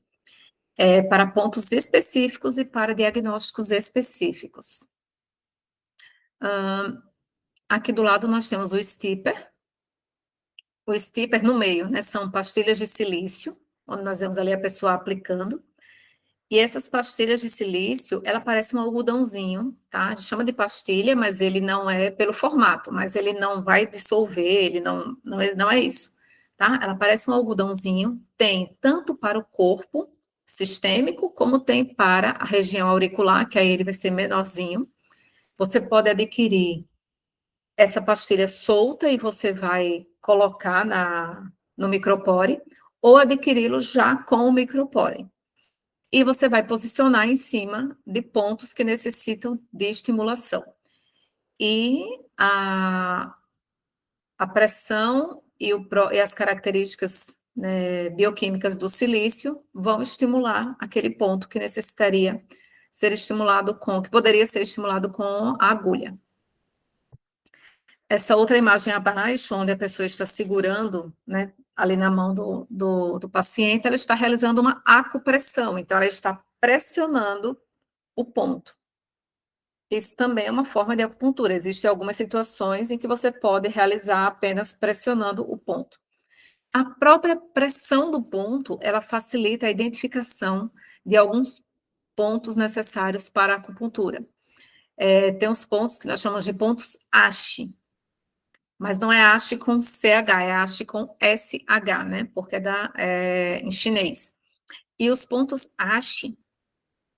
É para pontos específicos e para diagnósticos específicos. Aqui do lado nós temos o stipper. O stipper no meio, né, são pastilhas de silício, onde nós vemos ali a pessoa aplicando. E essas pastilhas de silício, ela parece um algodãozinho, tá? A gente chama de pastilha, mas ele não é pelo formato, mas ele não vai dissolver, ele não é isso. tá? Ela parece um algodãozinho, tem tanto para o corpo sistêmico, como tem para a região auricular, que aí ele vai ser menorzinho. Você pode adquirir essa pastilha solta e você vai colocar no micropore, ou adquiri-lo já com o micropore. E você vai posicionar em cima de pontos que necessitam de estimulação. E a pressão e as características, né, bioquímicas do silício vão estimular aquele ponto que necessitaria ser estimulado que poderia ser estimulado com a agulha. Essa outra imagem abaixo, onde a pessoa está segurando, né, ali na mão do paciente, ela está realizando uma acupressão, então ela está pressionando o ponto. Isso também é uma forma de acupuntura. Existem algumas situações em que você pode realizar apenas pressionando o ponto. A própria pressão do ponto, ela facilita a identificação de alguns pontos necessários para a acupuntura. Tem uns pontos que nós chamamos de pontos Ashi, mas não é Ashi com CH, é Ashi com SH, né? Porque é em chinês. E os pontos Ashi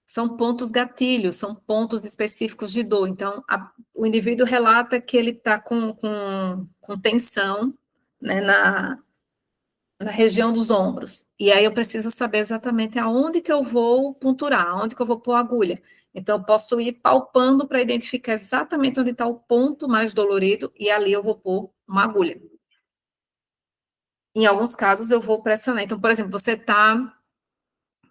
são pontos gatilhos, são pontos específicos de dor. Então, o indivíduo relata que ele está com tensão, né, na região dos ombros. E aí eu preciso saber exatamente aonde que eu vou punturar, aonde que eu vou pôr a agulha. Então, eu posso ir palpando para identificar exatamente onde está o ponto mais dolorido e ali eu vou pôr uma agulha. Em alguns casos, eu vou pressionar. Então, por exemplo, você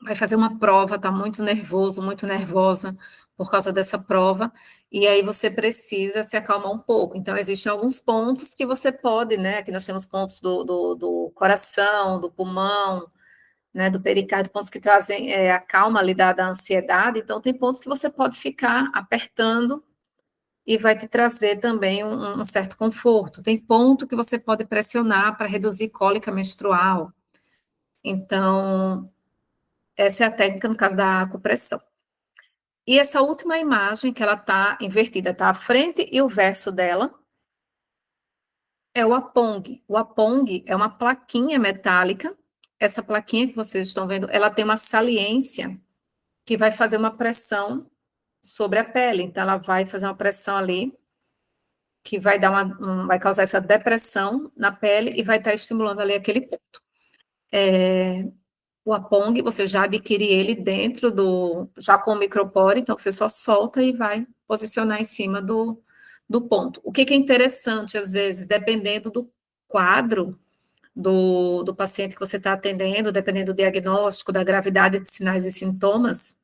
vai fazer uma prova, está muito nervoso, muito nervosa por causa dessa prova, e aí você precisa se acalmar um pouco. Então, existem alguns pontos que você pode, né? Aqui nós temos pontos do coração, do pulmão, né? Do pericárdio, pontos que trazem a calma ali da ansiedade. Então, tem pontos que você pode ficar apertando e vai te trazer também um certo conforto. Tem ponto que você pode pressionar para reduzir cólica menstrual. Então, essa é a técnica no caso da acupressão. E essa última imagem, que ela está invertida, está a frente e o verso dela, é o Apong. O Apong é uma plaquinha metálica. Essa plaquinha que vocês estão vendo, ela tem uma saliência que vai fazer uma pressão sobre a pele. Então, ela vai fazer uma pressão ali, que vai vai causar essa depressão na pele e vai estar estimulando ali aquele ponto. O Apong, você já adquire ele já com o micropore, então você só solta e vai posicionar em cima do ponto. O que é interessante, às vezes, dependendo do quadro do paciente que você está atendendo, dependendo do diagnóstico, da gravidade de sinais e sintomas,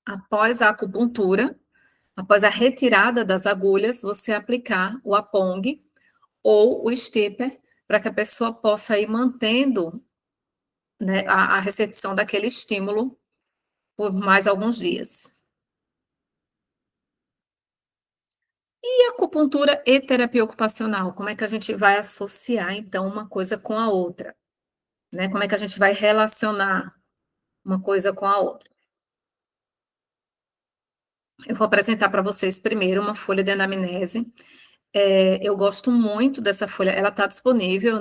após a acupuntura, após a retirada das agulhas, você aplicar o Apong ou o stipper, para que a pessoa possa ir mantendo, né, a recepção daquele estímulo por mais alguns dias. E acupuntura e terapia ocupacional, como é que a gente vai associar, então, uma coisa com a outra? Né? Como é que a gente vai relacionar uma coisa com a outra? Eu vou apresentar para vocês primeiro uma folha de anamnese. Eu gosto muito dessa folha, ela está disponível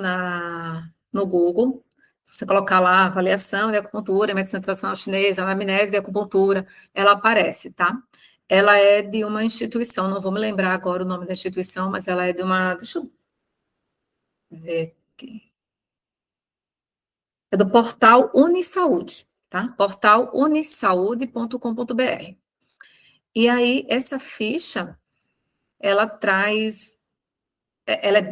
no Google. Se você colocar lá avaliação de acupuntura, medicina tradicional chinesa, anamnese de acupuntura, ela aparece, tá? Ela é de uma instituição, não vou me lembrar agora o nome da instituição, mas ela é de uma. Deixa eu ver aqui. É do portal Unisaúde, tá? Portal unisaúde.com.br. E aí, essa ficha, ela traz.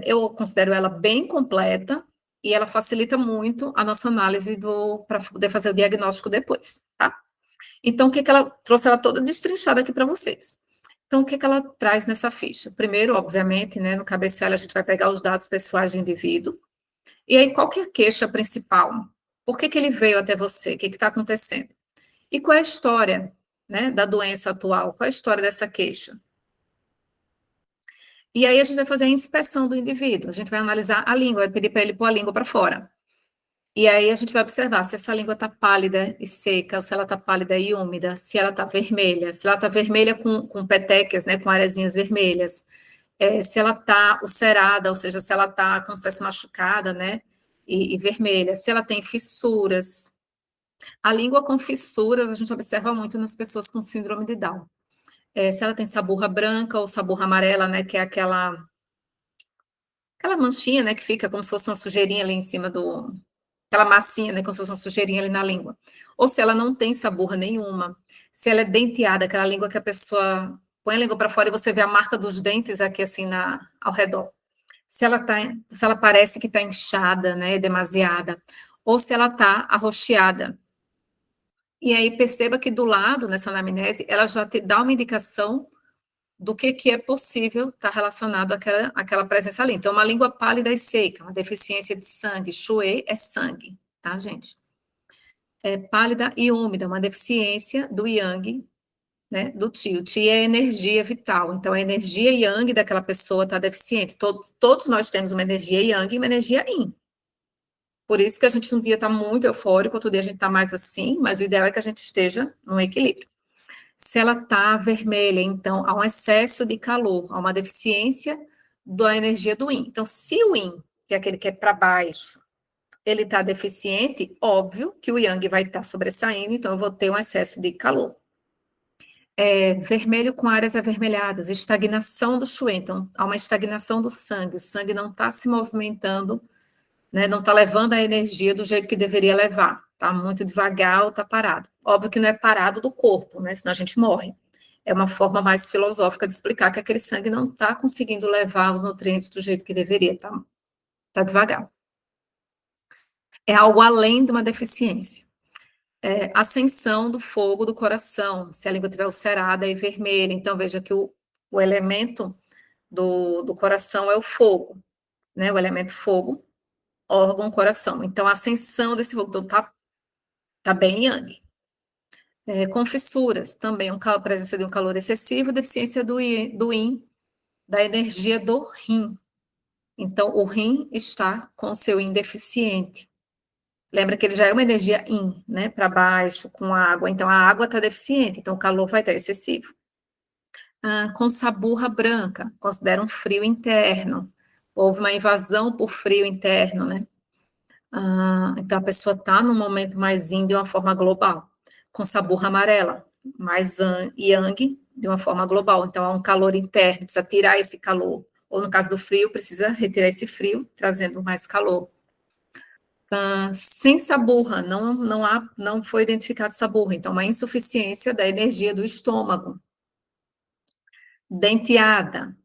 Eu considero ela bem completa e ela facilita muito a nossa análise para poder fazer o diagnóstico depois, tá? Então, o que ela trouxe ela toda destrinchada aqui para vocês. Então, o que ela traz nessa ficha? Primeiro, obviamente, né, no cabeçalho a gente vai pegar os dados pessoais do indivíduo. E aí, qual que é a queixa principal? Por que ele veio até você? O que está acontecendo? E qual é a história, né, da doença atual? Qual é a história dessa queixa? E aí a gente vai fazer a inspeção do indivíduo, a gente vai analisar a língua, vai pedir para ele pôr a língua para fora. E aí a gente vai observar se essa língua está pálida e seca, ou se ela está pálida e úmida, se ela está vermelha, se ela está vermelha com petequias, né, com areazinhas vermelhas, se ela está ulcerada, ou seja, se ela está como se estivesse machucada, né, e vermelha. Se ela tem fissuras, a língua com fissuras a gente observa muito nas pessoas com síndrome de Down. Se ela tem saburra branca ou saburra amarela, né, que é aquela manchinha, né, que fica como se fosse uma sujeirinha ali em cima aquela massinha, né, como se fosse uma sujeirinha ali na língua. Ou se ela não tem saburra nenhuma, se ela é denteada, aquela língua que a pessoa põe a língua para fora e você vê a marca dos dentes aqui assim ao redor. Se ela parece que está inchada, né, demasiada, ou se ela está arroxeada. E aí perceba que do lado, nessa anamnese, ela já te dá uma indicação do que é possível estar relacionado àquela presença ali. Então, uma língua pálida e seca, uma deficiência de sangue, Xue é sangue, tá, gente? É pálida e úmida, uma deficiência do yang, né, do Qi. O Qi é energia vital, então a energia yang daquela pessoa está deficiente. Todos nós temos uma energia yang e uma energia yin. Por isso que a gente um dia está muito eufórico, outro dia a gente está mais assim, mas o ideal é que a gente esteja no equilíbrio. Se ela está vermelha, então há um excesso de calor, há uma deficiência da energia do yin. Então, se o yin, que é aquele que é para baixo, ele está deficiente, óbvio que o yang vai estar sobressaindo, então eu vou ter um excesso de calor. Vermelho com áreas avermelhadas, estagnação do Xue, então há uma estagnação do sangue, o sangue não está se movimentando, né, não está levando a energia do jeito que deveria levar, está muito devagar ou está parado. Óbvio que não é parado do corpo, né, senão a gente morre. É uma forma mais filosófica de explicar que aquele sangue não está conseguindo levar os nutrientes do jeito que deveria, tá devagar. É algo além de uma deficiência. Ascensão do fogo do coração, se a língua estiver ulcerada e vermelha, então veja que o elemento do coração é o fogo, né, o elemento fogo, órgão coração, então a ascensão desse fogo, então tá bem yang. Com fissuras, também a presença de um calor excessivo, deficiência do yin, da energia do rim. Então, o rim está com o seu yin deficiente. Lembra que ele já é uma energia yin, né? Para baixo, com água. Então, a água está deficiente, então o calor vai estar excessivo. Com saburra branca, considera um frio interno. Houve uma invasão por frio interno, né? Então, a pessoa está num momento mais yin de uma forma global. Com saburra amarela, mais yang de uma forma global. Então, há um calor interno, precisa tirar esse calor. Ou, no caso do frio, precisa retirar esse frio, trazendo mais calor. Sem saburra, não foi identificado saburra. Então, uma insuficiência da energia do estômago. Denteada,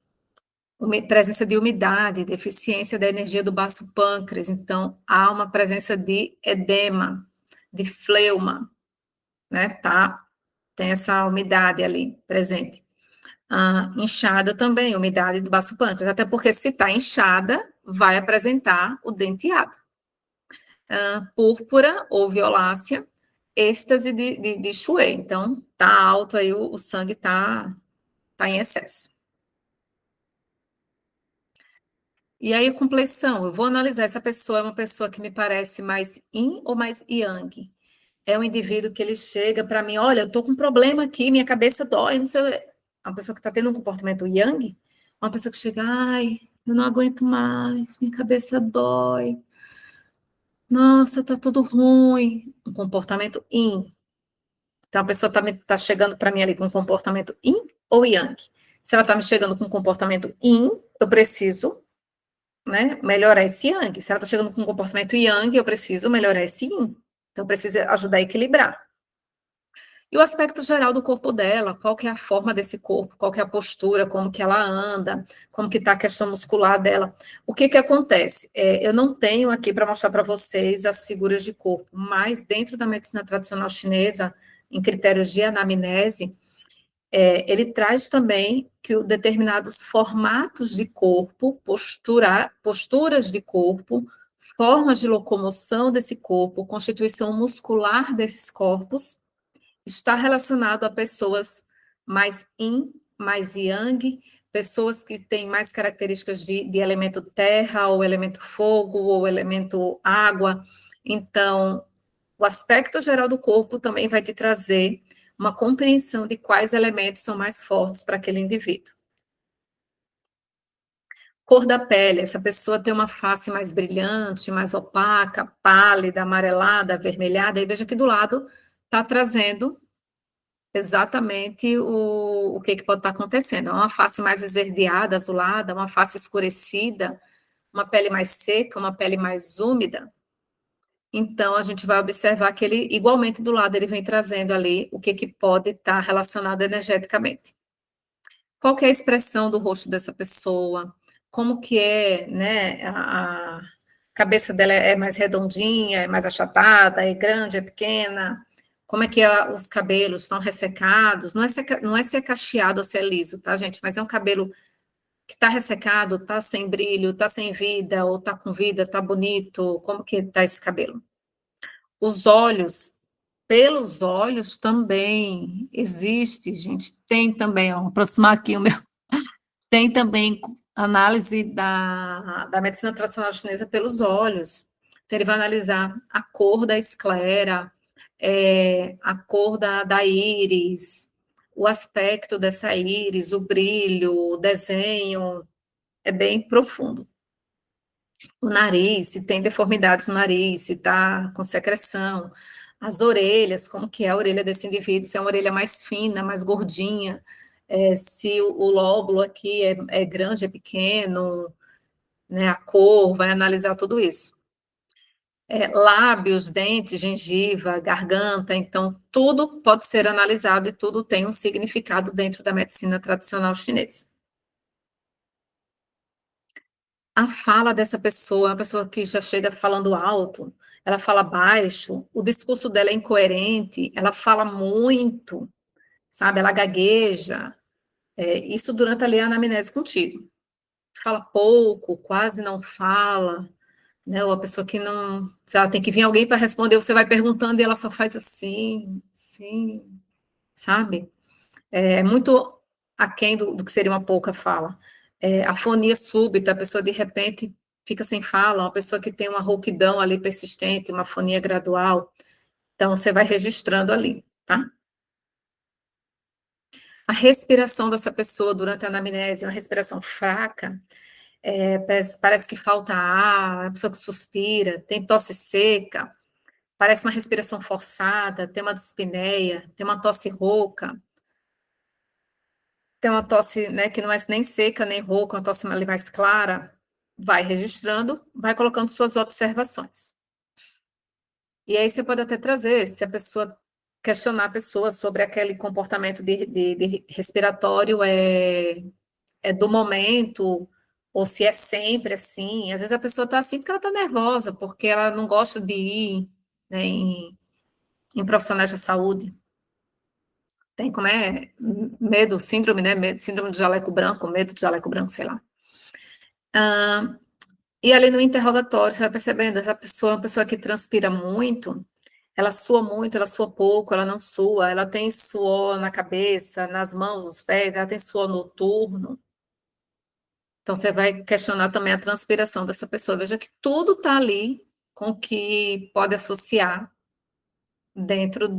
presença de umidade, deficiência da energia do baço pâncreas, então há uma presença de edema, de fleuma, né, tem essa umidade ali presente. Inchada também, umidade do baço pâncreas, até porque se está inchada, vai apresentar o denteado. Púrpura ou violácea, êxtase de Xue, então tá alto aí, o sangue tá em excesso. E aí, compleição, eu vou analisar, essa pessoa é uma pessoa que me parece mais yin ou mais yang? É um indivíduo que ele chega para mim, olha, eu tô com um problema aqui, minha cabeça dói, não sei, uma pessoa que está tendo um comportamento yang, uma pessoa que chega, ai, eu não aguento mais, minha cabeça dói, nossa, tá tudo ruim, um comportamento yin. Então, a pessoa tá chegando para mim ali com um comportamento yin ou yang? Se ela está me chegando com um comportamento yin, eu preciso, né, melhorar esse yang. Se ela está chegando com um comportamento yang, eu preciso melhorar esse yin. Então, eu preciso ajudar a equilibrar. E o aspecto geral do corpo dela, qual que é a forma desse corpo, qual que é a postura, como que ela anda, como que está a questão muscular dela. O que que acontece? Eu não tenho aqui para mostrar para vocês as figuras de corpo, mas dentro da medicina tradicional chinesa, em critérios de anamnese, ele traz também que determinados formatos de corpo, posturas de corpo, formas de locomoção desse corpo, constituição muscular desses corpos, está relacionado a pessoas mais yin, mais yang, pessoas que têm mais características de elemento terra, ou elemento fogo, ou elemento água. Então, o aspecto geral do corpo também vai te trazer uma compreensão de quais elementos são mais fortes para aquele indivíduo. Cor da pele, essa pessoa tem uma face mais brilhante, mais opaca, pálida, amarelada, avermelhada, aí veja que do lado está trazendo exatamente o que pode estar acontecendo. É uma face mais esverdeada, azulada, uma face escurecida, uma pele mais seca, uma pele mais úmida. Então, a gente vai observar que ele, igualmente do lado, ele vem trazendo ali o que pode estar relacionado energeticamente. Qual que é a expressão do rosto dessa pessoa? Como que é, né, a cabeça dela é mais redondinha, é mais achatada, é grande, é pequena? Como é que os cabelos estão ressecados? Não é se é cacheado ou se é liso, tá, gente? Mas é um cabelo que está ressecado, está sem brilho, está sem vida, ou está com vida, está bonito. Como que está esse cabelo? Os olhos, pelos olhos também existe, gente. Tem também, ó, vou aproximar aqui o meu. Tem também análise da medicina tradicional chinesa pelos olhos. Então, ele vai analisar a cor da esclera, a cor da íris, o aspecto dessa íris, o brilho, o desenho, é bem profundo. O nariz, se tem deformidades no nariz, se está com secreção, as orelhas, como que é a orelha desse indivíduo, se é uma orelha mais fina, mais gordinha, se o lóbulo aqui é grande, é pequeno, né, a cor, vai analisar tudo isso. Lábios, dentes, gengiva, garganta, então tudo pode ser analisado e tudo tem um significado dentro da medicina tradicional chinesa. A fala dessa pessoa, uma pessoa que já chega falando alto, ela fala baixo, o discurso dela é incoerente, ela fala muito, sabe, ela gagueja, isso durante ali a anamnese contigo. Fala pouco, quase não fala, né, ou a pessoa que não, se ela tem que vir alguém para responder, você vai perguntando e ela só faz assim, sim, sabe? É muito aquém do que seria uma pouca fala. Afonia súbita, a pessoa de repente fica sem fala, uma pessoa que tem uma rouquidão ali persistente, uma afonia gradual, então você vai registrando ali, tá? A respiração dessa pessoa durante a anamnese, uma respiração fraca, parece que falta ar, a pessoa que suspira, tem tosse seca, parece uma respiração forçada, tem uma dispneia, tem uma tosse rouca, tem uma tosse, né, que não é nem seca nem rouca, uma tosse ali mais clara, vai registrando, vai colocando suas observações. E aí você pode até trazer, se a pessoa questionar a pessoa sobre aquele comportamento de respiratório é do momento, ou se é sempre assim. Às vezes a pessoa está assim porque ela está nervosa, porque ela não gosta de ir, né, em profissionais da saúde. Tem como é medo, síndrome, né? Síndrome do jaleco branco, medo do jaleco branco, sei lá. E ali no interrogatório, você vai percebendo, essa pessoa é uma pessoa que transpira muito, ela sua pouco, ela não sua, ela tem suor na cabeça, nas mãos, nos pés, ela tem suor noturno. Então, você vai questionar também a transpiração dessa pessoa. Veja que tudo está ali com o que pode associar dentro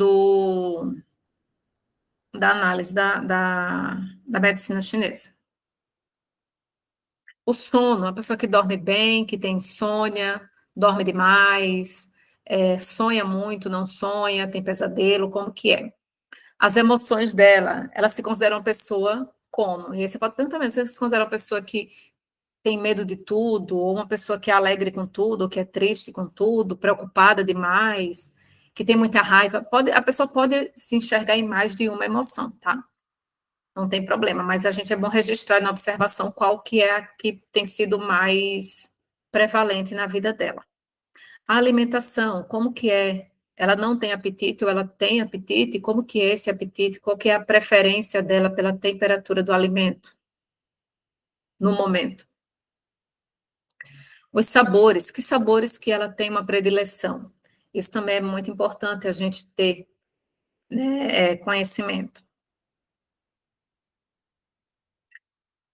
da análise da medicina chinesa. O sono, a pessoa que dorme bem, que tem insônia, dorme demais, sonha muito, não sonha, tem pesadelo, como que é? As emoções dela, ela se considera uma pessoa como? E aí você pode perguntar mesmo, você se considera uma pessoa que tem medo de tudo, ou uma pessoa que é alegre com tudo, ou que é triste com tudo, preocupada demais, que tem muita raiva, a pessoa pode se enxergar em mais de uma emoção, tá? Não tem problema, mas a gente é bom registrar na observação qual que é a que tem sido mais prevalente na vida dela. A alimentação, como que é? Ela não tem apetite ou ela tem apetite? Como que é esse apetite? Qual que é a preferência dela pela temperatura do alimento no momento? Os sabores, que sabores que ela tem uma predileção? Isso também é muito importante a gente ter, né, conhecimento.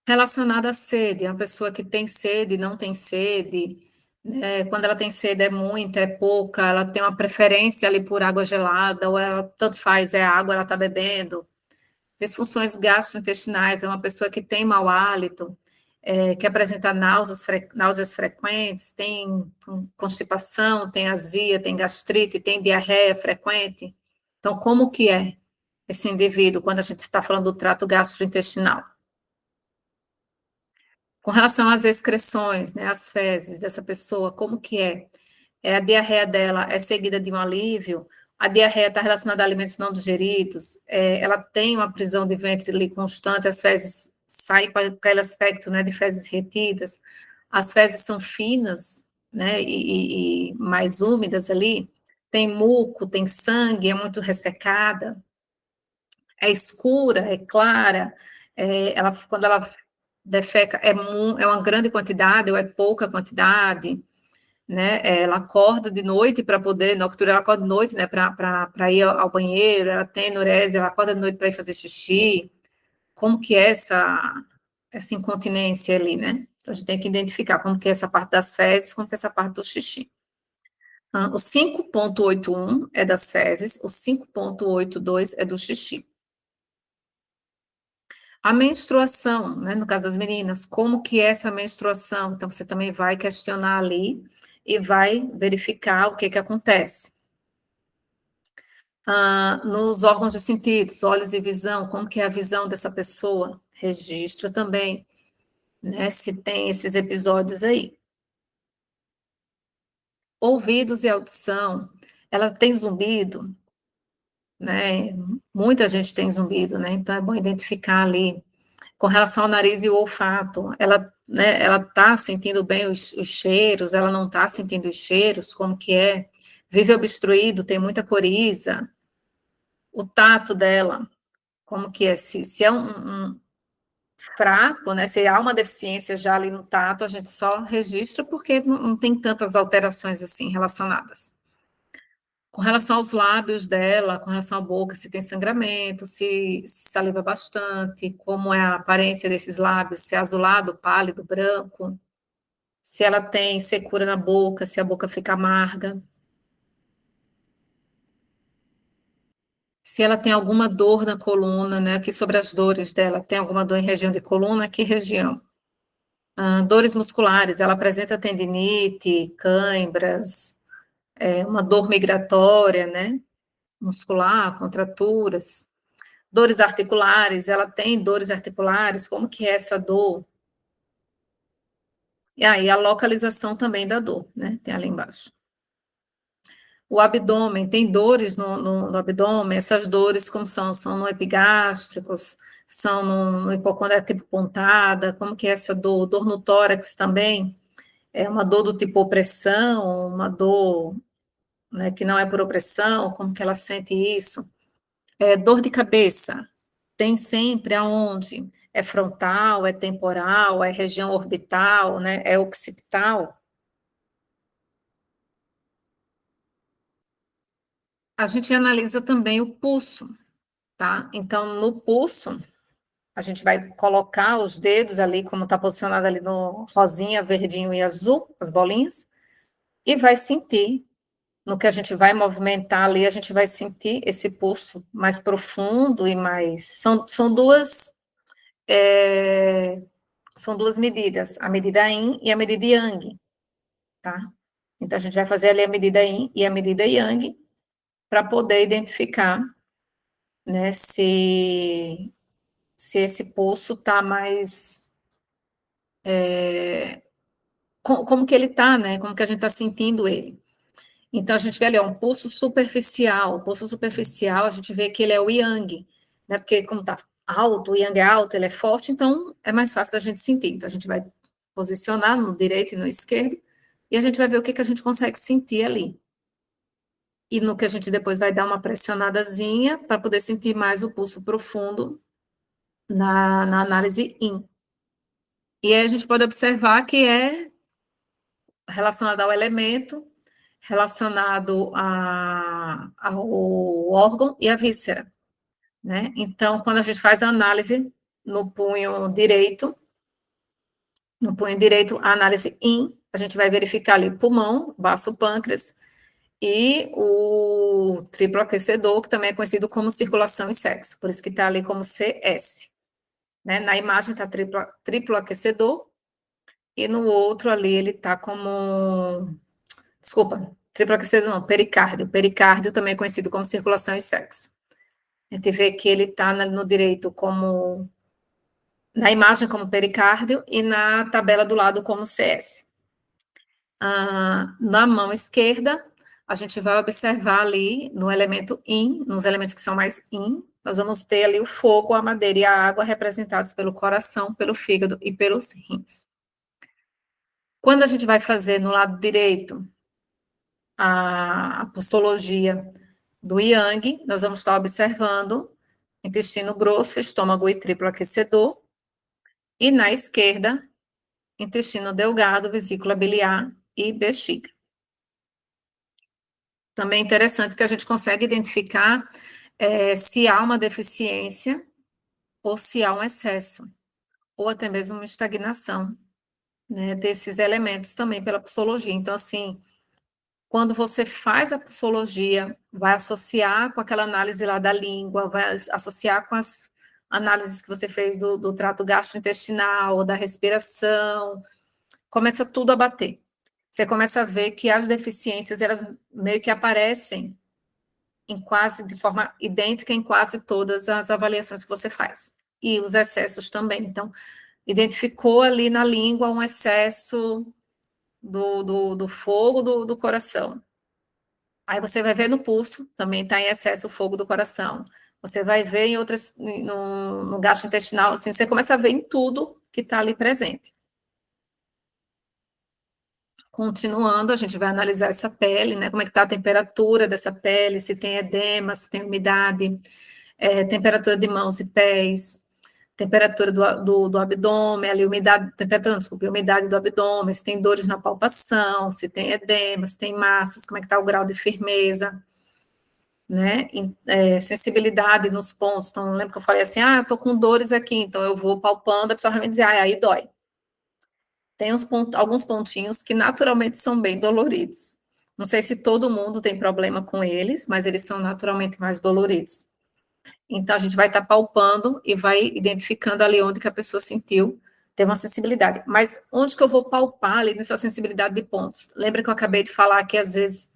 Relacionada à sede, é uma pessoa que tem sede, não tem sede, né, quando ela tem sede é muita, é pouca, ela tem uma preferência ali por água gelada, ou ela tanto faz, é água, ela está bebendo. Disfunções gastrointestinais, é uma pessoa que tem mau hálito, que apresenta náuseas frequentes, tem constipação, tem azia, tem gastrite, tem diarreia frequente. Então, como que é esse indivíduo quando a gente está falando do trato gastrointestinal? Com relação às excreções, né, as fezes dessa pessoa, como que é? A diarreia dela é seguida de um alívio? A diarreia está relacionada a alimentos não digeridos? Ela tem uma prisão de ventre ali constante? As fezes saem com aquele aspecto, né, de fezes retidas? As fezes são finas, né, e mais úmidas ali? Tem muco, tem sangue, é muito ressecada? É escura, é clara? Quando ela defeca, é uma grande quantidade ou é pouca quantidade? Né? Ela acorda de noite para poder, nocturna, ela acorda de noite, né, para ir ao banheiro, ela tem enurese, ela acorda de noite para ir fazer xixi. Como que é essa incontinência ali, né? Então, a gente tem que identificar como que é essa parte das fezes, como que é essa parte do xixi. O 5,81 é das fezes, o 5,82 é do xixi. A menstruação, né, no caso das meninas, como que é essa menstruação? Então, você também vai questionar ali e vai verificar o que que acontece. Nos órgãos de sentidos, olhos e visão, como que é a visão dessa pessoa? Registra também, né, se tem esses episódios aí. Ouvidos e audição, ela tem zumbido, né? Muita gente tem zumbido, né? Então é bom identificar ali. Com relação ao nariz e o olfato, ela, né, ela tá sentindo bem os cheiros, ela não tá sentindo os cheiros, como que é? Vive obstruído, tem muita coriza. O tato dela, como que é? Se é um fraco, né? Se há uma deficiência já ali no tato, a gente só registra porque não tem tantas alterações assim relacionadas. Com relação aos lábios dela, com relação à boca, se tem sangramento, se saliva bastante, como é a aparência desses lábios, se é azulado, pálido, branco, se ela tem secura na boca, se a boca fica amarga, se ela tem alguma dor na coluna, né? Aqui sobre as dores dela, tem alguma dor em região de coluna, que região? Dores musculares, ela apresenta tendinite, cãibras, uma dor migratória, né? Muscular, contraturas. Dores articulares, ela tem dores articulares, como que é essa dor? E aí a localização também da dor, né? Tem ali embaixo. O abdômen, tem dores no abdômen, essas dores como são? São no epigástricos, são no hipocondrio tipo pontada, como que é essa dor? Dor no tórax também, é uma dor do tipo opressão, uma dor, né, que não é por opressão, como que ela sente isso? Dor de cabeça, tem sempre aonde? É frontal, é temporal, é região orbital, né? É occipital. A gente analisa também o pulso, tá? Então, no pulso, a gente vai colocar os dedos ali, como está posicionado ali no rosinha, verdinho e azul, as bolinhas, e vai sentir. No que a gente vai movimentar ali, a gente vai sentir esse pulso mais profundo e mais. É, são duas medidas, a medida Yin e a medida Yang, tá? Então, a gente vai fazer ali a medida Yin e a medida Yang para poder identificar, né, se esse pulso está mais. Como que ele está, né? Como que a gente está sentindo ele. Então, a gente vê ali, ó, um pulso superficial. O pulso superficial, a gente vê que ele é o Yang, né? Porque, como está alto, o Yang é alto, ele é forte, então é mais fácil da gente sentir. Então, a gente vai posicionar no direito e no esquerdo, e a gente vai ver o que, que a gente consegue sentir ali. E no que a gente depois vai dar uma pressionadazinha para poder sentir mais o pulso profundo na análise IN. E aí a gente pode observar que é relacionado ao elemento, relacionado ao órgão e à víscera, né? Então, quando a gente faz a análise no punho direito, a análise IN, a gente vai verificar ali pulmão, baço pâncreas, e o triplo aquecedor, que também é conhecido como circulação e sexo, por isso que está ali como CS. Né? Na imagem está triplo aquecedor, e no outro ali ele está como, desculpa, triplo aquecido não, pericárdio. Pericárdio também é conhecido como circulação e sexo. A gente vê que ele está no direito como, na imagem como pericárdio e na tabela do lado como CS. Na mão esquerda, a gente vai observar ali no elemento IN, nos elementos que são mais IN, nós vamos ter ali o fogo, a madeira e a água representados pelo coração, pelo fígado e pelos rins. Quando a gente vai fazer no lado direito a postologia do Yang, nós vamos estar observando intestino grosso, estômago e triplo aquecedor, e na esquerda, intestino delgado, vesícula biliar e bexiga. Também é interessante que a gente consegue identificar se há uma deficiência ou se há um excesso, ou até mesmo uma estagnação, né, desses elementos também pela psicologia. Então, assim, quando você faz a psicologia, vai associar com aquela análise lá da língua, vai associar com as análises que você fez do trato gastrointestinal, da respiração, começa tudo a bater. Você começa a ver que as deficiências, elas meio que aparecem de forma idêntica em quase todas as avaliações que você faz. E os excessos também. Então, identificou ali na língua um excesso do fogo do coração. Aí você vai ver no pulso, também está em excesso o fogo do coração. Você vai ver em outras, no gastrointestinal, assim, você começa a ver em tudo que está ali presente. Continuando, a gente vai analisar essa pele, né? Como é que está a temperatura dessa pele, se tem edema, se tem umidade, temperatura de mãos e pés, temperatura do abdômen, ali, umidade, temperatura, desculpa, umidade do abdômen, se tem dores na palpação, se tem edema, se tem massas, como é que está o grau de firmeza, né? Sensibilidade nos pontos. Então, lembra que eu falei assim, estou com dores aqui, então eu vou palpando, a pessoa vai me dizer, aí dói. Tem alguns pontinhos que naturalmente são bem doloridos. Não sei se todo mundo tem problema com eles, mas eles são naturalmente mais doloridos. Então, a gente vai estar palpando e vai identificando ali onde que a pessoa sentiu, tem uma sensibilidade. Mas onde que eu vou palpar ali nessa sensibilidade de pontos? Lembra que eu acabei de falar que às vezes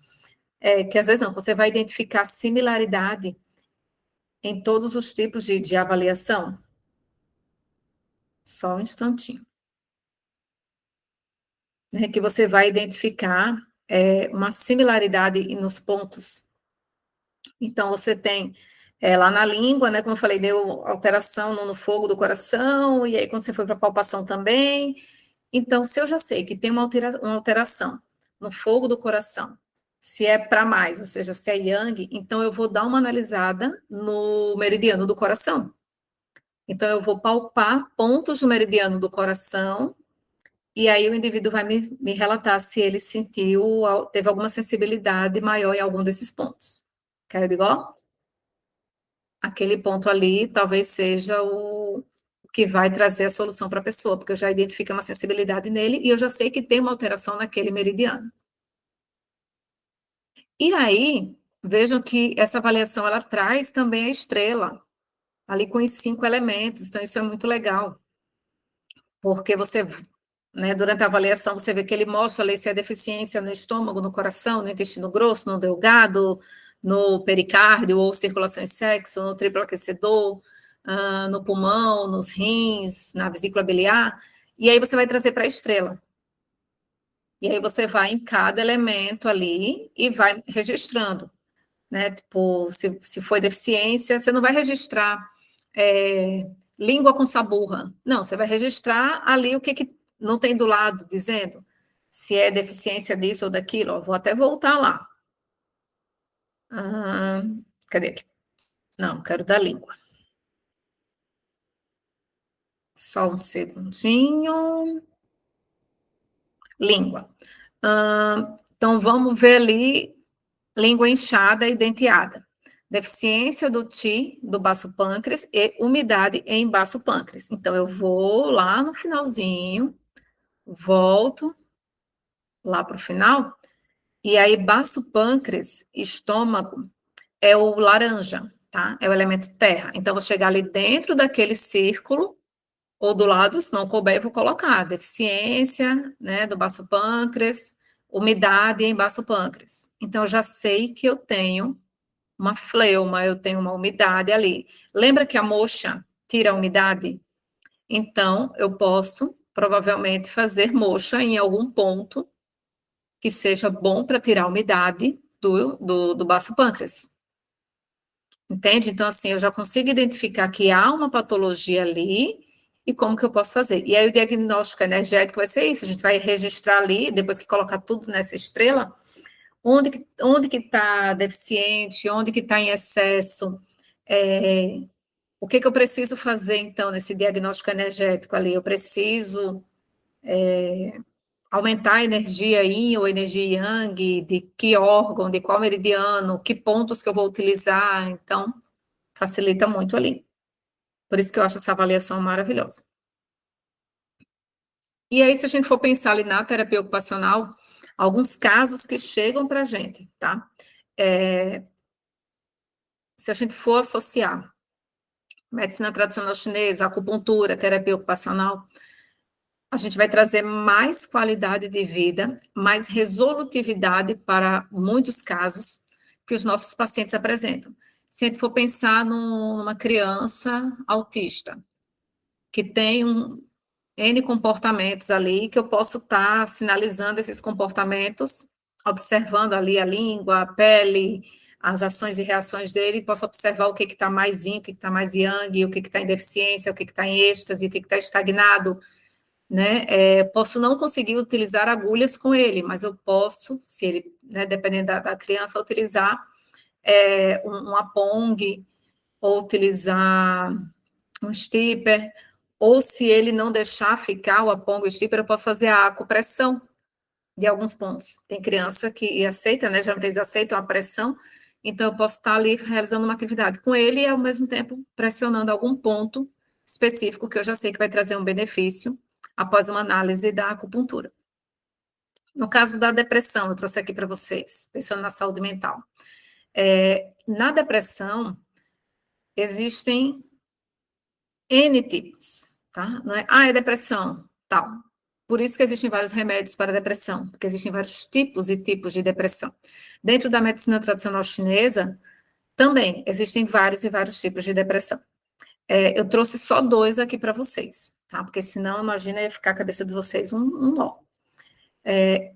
não, você vai identificar similaridade em todos os tipos de avaliação? Só um instantinho. Né, que você vai identificar uma similaridade nos pontos. Então, você tem lá na língua, né, como eu falei, deu alteração no fogo do coração, e aí quando você foi para a palpação também. Então, se eu já sei que tem uma alteração no fogo do coração, se é para mais, ou seja, se é yang, então eu vou dar uma analisada no meridiano do coração. Então, eu vou palpar pontos do meridiano do coração, e aí o indivíduo vai me relatar se ele teve alguma sensibilidade maior em algum desses pontos. Quer igual? Aquele ponto ali talvez seja o que vai trazer a solução para a pessoa, porque eu já identifiquei uma sensibilidade nele e eu já sei que tem uma alteração naquele meridiano. E aí, vejam que essa avaliação ela traz também a estrela, ali com os 5 elementos, então isso é muito legal, porque você, né, durante a avaliação, você vê que ele mostra ali se é deficiência no estômago, no coração, no intestino grosso, no delgado, no pericárdio, ou circulação e sexo, no triplo aquecedor, no pulmão, nos rins, na vesícula biliar, e aí você vai trazer para a estrela. E aí você vai em cada elemento ali e vai registrando, né? Tipo, se foi deficiência, você não vai registrar língua com saburra. Não, você vai registrar ali o que não tem do lado, dizendo se é deficiência disso ou daquilo. Ó, vou até voltar lá. Cadê aqui? Não, quero da língua. Só um segundinho. Língua. Então, vamos ver ali, língua inchada e denteada. Deficiência do Ti, do baço pâncreas, e umidade em baço pâncreas. Então, eu vou lá no finalzinho, volto lá para o final, e aí baço pâncreas, estômago, é o laranja, tá? É o elemento terra. Então, eu vou chegar ali dentro daquele círculo Ou do lado, se não couber, eu vou colocar deficiência, né, do baço pâncreas, umidade em baço pâncreas. Então, eu já sei que eu tenho uma fleuma, eu tenho uma umidade ali. Lembra que a moxa tira a umidade? Então, eu posso, provavelmente, fazer moxa em algum ponto que seja bom para tirar a umidade do baço pâncreas. Entende? Então, assim, eu já consigo identificar que há uma patologia ali e como que eu posso fazer. E aí, o diagnóstico energético vai ser isso: a gente vai registrar ali, depois que colocar tudo nessa estrela, onde que está deficiente, onde que está em excesso, o que que eu preciso fazer, então, nesse diagnóstico energético ali? Eu preciso aumentar a energia yin ou energia yang, de que órgão, de qual meridiano, que pontos que eu vou utilizar, então, facilita muito ali. Por isso que eu acho essa avaliação maravilhosa. E aí, se a gente for pensar ali na terapia ocupacional, alguns casos que chegam para a gente, tá? Se a gente for associar medicina tradicional chinesa, acupuntura, terapia ocupacional, a gente vai trazer mais qualidade de vida, mais resolutividade para muitos casos que os nossos pacientes apresentam. Se a gente for pensar numa criança autista, que tem N comportamentos ali, que eu posso estar sinalizando esses comportamentos, observando ali a língua, a pele, as ações e reações dele, posso observar o que está mais yin, o que está mais yang, o que está em deficiência, o que está em êxtase, o que está estagnado, né? Posso não conseguir utilizar agulhas com ele, mas eu posso, se ele, né, dependendo da criança, utilizar um apong, ou utilizar um stipper, ou se ele não deixar ficar o apong, o stipper, eu posso fazer a acupressão de alguns pontos. Tem criança que aceita, né? Geralmente eles aceitam a pressão, então eu posso estar ali realizando uma atividade com ele e ao mesmo tempo pressionando algum ponto específico que eu já sei que vai trazer um benefício após uma análise da acupuntura. No caso da depressão, eu trouxe aqui para vocês, pensando na saúde mental. Na depressão, existem N tipos, tá? Não é, é depressão, tal. Por isso que existem vários remédios para depressão, porque existem vários tipos e tipos de depressão. Dentro da medicina tradicional chinesa, também existem vários e vários tipos de depressão. Eu trouxe só dois aqui para vocês, tá? Porque senão, imagina, ia ficar a cabeça de vocês um nó.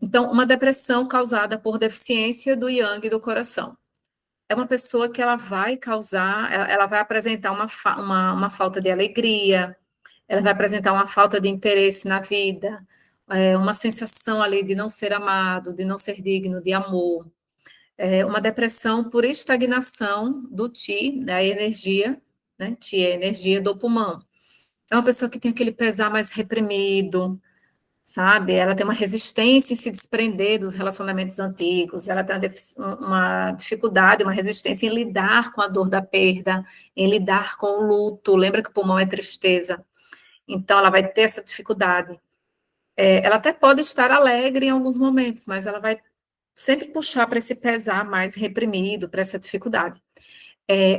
Então, uma depressão causada por deficiência do yang do coração. É uma pessoa que ela vai causar, ela vai apresentar uma falta de alegria, ela vai apresentar uma falta de interesse na vida, uma sensação ali de não ser amado, de não ser digno de amor, uma depressão por estagnação do Qi, da energia, né? Qi é a energia do pulmão. É uma pessoa que tem aquele pesar mais reprimido, sabe? Ela tem uma resistência em se desprender dos relacionamentos antigos, ela tem uma dificuldade, uma resistência em lidar com a dor da perda, em lidar com o luto. Lembra que o pulmão é tristeza? Então, ela vai ter essa dificuldade. Ela até pode estar alegre em alguns momentos, mas ela vai sempre puxar para esse pesar mais reprimido, para essa dificuldade.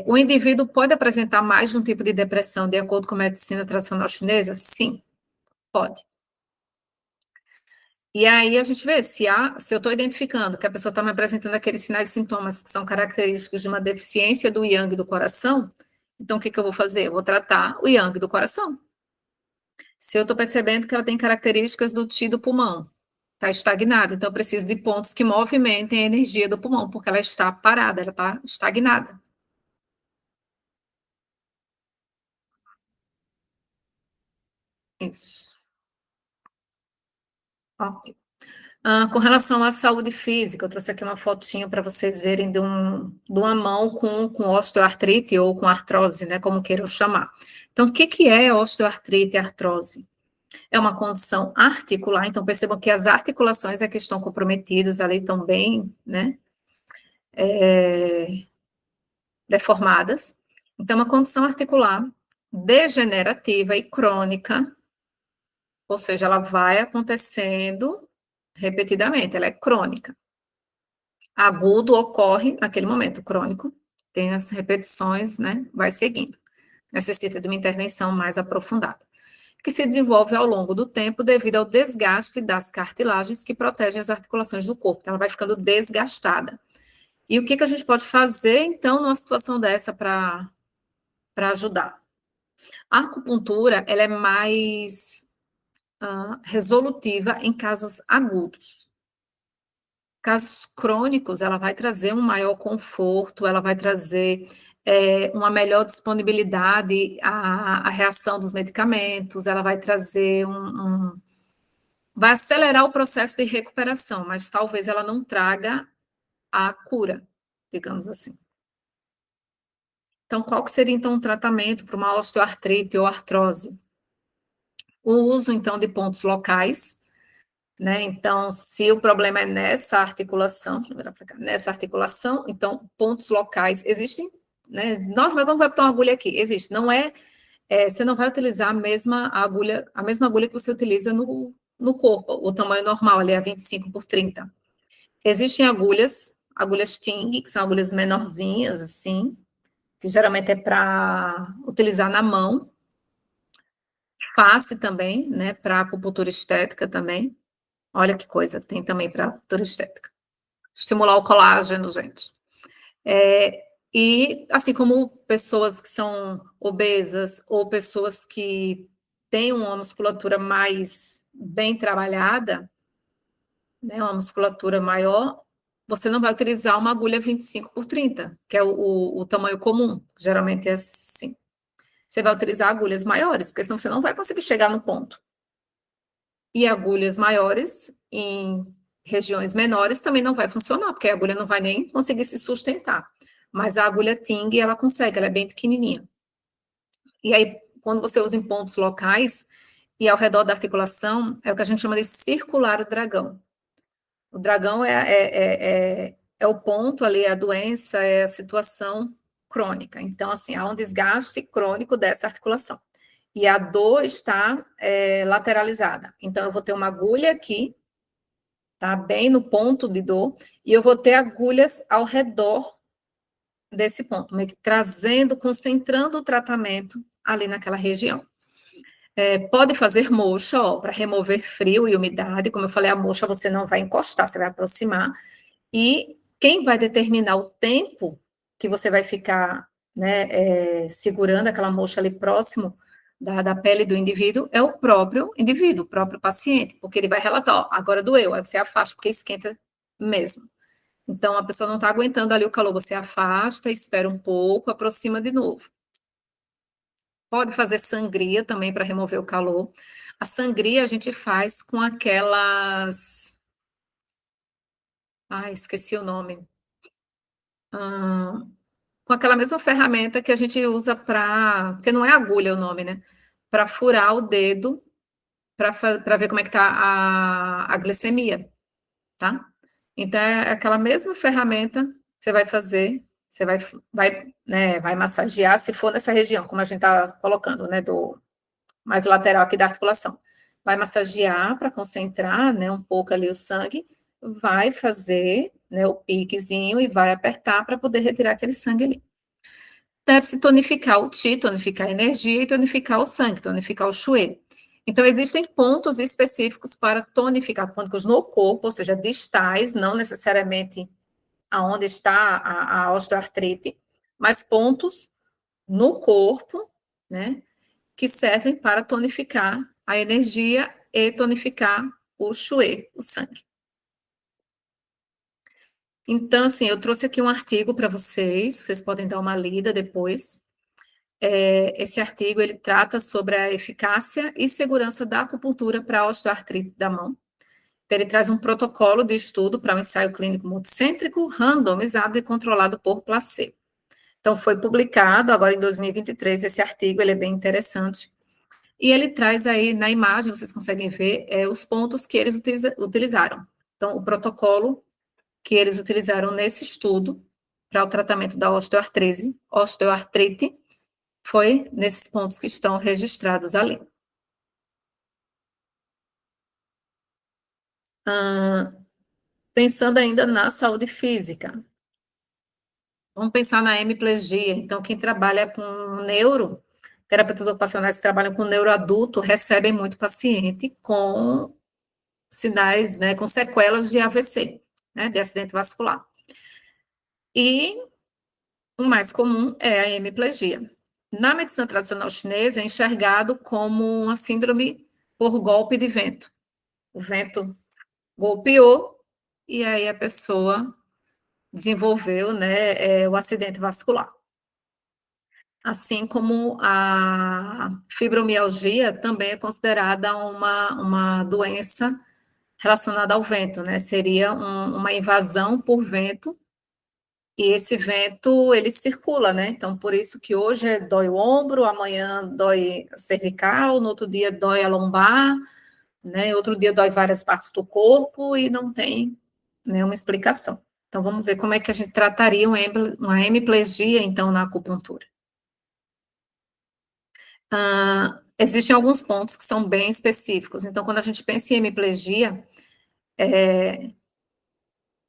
O indivíduo pode apresentar mais de um tipo de depressão, de acordo com a medicina tradicional chinesa? Sim, pode. E aí a gente vê se eu estou identificando que a pessoa está me apresentando aqueles sinais e sintomas que são característicos de uma deficiência do yang do coração, então o que eu vou fazer? Eu vou tratar o yang do coração. Se eu estou percebendo que ela tem características do Qi do pulmão, está estagnado, então eu preciso de pontos que movimentem a energia do pulmão, porque ela está parada, ela está estagnada. Isso. Ok. Com relação à saúde física, eu trouxe aqui uma fotinho para vocês verem de uma mão com osteoartrite ou com artrose, né, como queiram chamar. Então, o que é osteoartrite e artrose? É uma condição articular, então percebam que as articulações é que estão comprometidas ali, estão bem, né, deformadas. Então, uma condição articular degenerativa e crônica, ou seja, ela vai acontecendo repetidamente, ela é crônica. Agudo ocorre naquele momento, crônico tem as repetições, né, vai seguindo. Necessita de uma intervenção mais aprofundada. que se desenvolve ao longo do tempo devido ao desgaste das cartilagens que protegem as articulações do corpo. Então, ela vai ficando desgastada. E o que, que a gente pode fazer, então, numa situação dessa para ajudar? A acupuntura, ela é mais resolutiva em casos agudos. Casos crônicos, ela vai trazer um maior conforto, ela vai trazer uma melhor disponibilidade à reação dos medicamentos, ela vai trazer vai acelerar o processo de recuperação, mas talvez ela não traga a cura, digamos assim. Então, qual que seria então um tratamento para uma osteoartrite ou artrose? O uso então de pontos locais, né? Então, se o problema é nessa articulação, deixa eu virar para cá, nessa articulação, então pontos locais existem, né? Nossa, mas como vai botar uma agulha aqui? Existe, não você não vai utilizar a mesma agulha que você utiliza no corpo, o tamanho normal ali é 25 por 30. Existem agulhas Ting, que são agulhas menorzinhas, assim, que geralmente é para utilizar na mão, face também, né, para acupuntura estética também. Olha que coisa, tem também para acupuntura estética. Estimular o colágeno, gente. E assim como pessoas que são obesas ou pessoas que têm uma musculatura mais bem trabalhada, né, uma musculatura maior, você não vai utilizar uma agulha 25 por 30, que é o tamanho comum, geralmente é assim. Você vai utilizar agulhas maiores, porque senão você não vai conseguir chegar no ponto. E agulhas maiores em regiões menores também não vai funcionar, porque a agulha não vai nem conseguir se sustentar. Mas a agulha Ting, ela consegue, ela é bem pequenininha. E aí, quando você usa em pontos locais e ao redor da articulação, é o que a gente chama de circular o dragão. O dragão é o ponto ali, é a doença, é a situação crônica. Então, assim, há um desgaste crônico dessa articulação. E a dor está lateralizada. Então, eu vou ter uma agulha aqui, tá? Bem no ponto de dor, e eu vou ter agulhas ao redor desse ponto, meio que trazendo, concentrando o tratamento ali naquela região. Pode fazer moxa, ó, para remover frio e umidade. Como eu falei, a moxa você não vai encostar, você vai aproximar. E quem vai determinar o tempo que você vai ficar, né, segurando aquela moxa ali próximo da pele do indivíduo é o próprio indivíduo, o próprio paciente, porque ele vai relatar, ó, agora doeu, aí você afasta, porque esquenta mesmo. Então, a pessoa não está aguentando ali o calor, você afasta, espera um pouco, aproxima de novo. Pode fazer sangria também para remover o calor. A sangria a gente faz com aquelas. Ai, esqueci o nome. Com aquela mesma ferramenta que a gente usa para. Porque não é agulha o nome, né? Para furar o dedo, para ver como é que está a glicemia, tá? Então, é aquela mesma ferramenta, você vai fazer, você vai massagear, se for nessa região, como a gente está colocando, né? Do mais lateral aqui da articulação. Vai massagear para concentrar, né, um pouco ali o sangue, vai fazer, né, o piquezinho e vai apertar para poder retirar aquele sangue ali. Deve-se tonificar o Qi, tonificar a energia e tonificar o sangue, tonificar o Shui. Então, existem pontos específicos para tonificar, pontos no corpo, ou seja, distais, não necessariamente aonde está a osteoartrite, mas pontos no corpo, né, que servem para tonificar a energia e tonificar o Shui, o sangue. Então, assim, eu trouxe aqui um artigo para vocês podem dar uma lida depois. Esse artigo, ele trata sobre a eficácia e segurança da acupuntura para a osteoartrite da mão. Então, ele traz um protocolo de estudo para um ensaio clínico multicêntrico, randomizado e controlado por placebo. Então, foi publicado agora em 2023, esse artigo, ele é bem interessante. E ele traz aí, na imagem, vocês conseguem ver, os pontos que eles utilizaram. Então, o protocolo que eles utilizaram nesse estudo para o tratamento da osteoartrite, foi nesses pontos que estão registrados ali. Pensando ainda na saúde física, vamos pensar na hemiplegia. Então, quem trabalha com neuro terapeutas ocupacionais que trabalham com neuroadulto recebem muito paciente com sinais, né, com sequelas de AVC, né, de acidente vascular. E o mais comum é a hemiplegia. Na medicina tradicional chinesa, é enxergado como uma síndrome por golpe de vento. O vento golpeou e aí a pessoa desenvolveu, né, o acidente vascular. Assim como a fibromialgia também é considerada uma doença relacionada ao vento, né? Seria uma invasão por vento, e esse vento, ele circula, né? Então, por isso que hoje dói o ombro, amanhã dói a cervical, no outro dia dói a lombar, né? Outro dia dói várias partes do corpo e não tem nenhuma explicação. Então, vamos ver como é que a gente trataria uma hemiplegia, então, na acupuntura. Existem alguns pontos que são bem específicos. Então, quando a gente pensa em hemiplegia,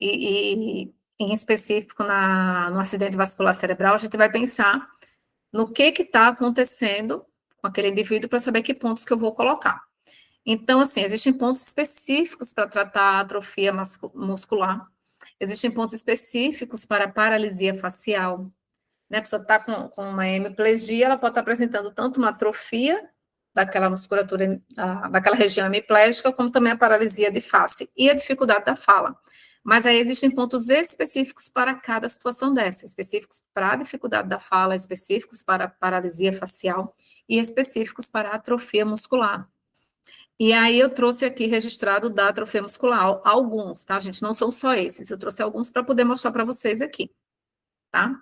e em específico no acidente vascular cerebral, a gente vai pensar no que está acontecendo com aquele indivíduo para saber que pontos que eu vou colocar. Então, assim, existem pontos específicos para tratar a atrofia muscular, existem pontos específicos para paralisia facial, né? A pessoa está com uma hemiplegia, ela pode estar apresentando tanto uma atrofia daquela musculatura, daquela região hemiplégica, como também a paralisia de face e a dificuldade da fala. Mas aí existem pontos específicos para cada situação dessa, específicos para a dificuldade da fala, específicos para a paralisia facial e específicos para a atrofia muscular. E aí eu trouxe aqui registrado da atrofia muscular, alguns, tá, gente? Não são só esses, eu trouxe alguns para poder mostrar para vocês aqui, tá?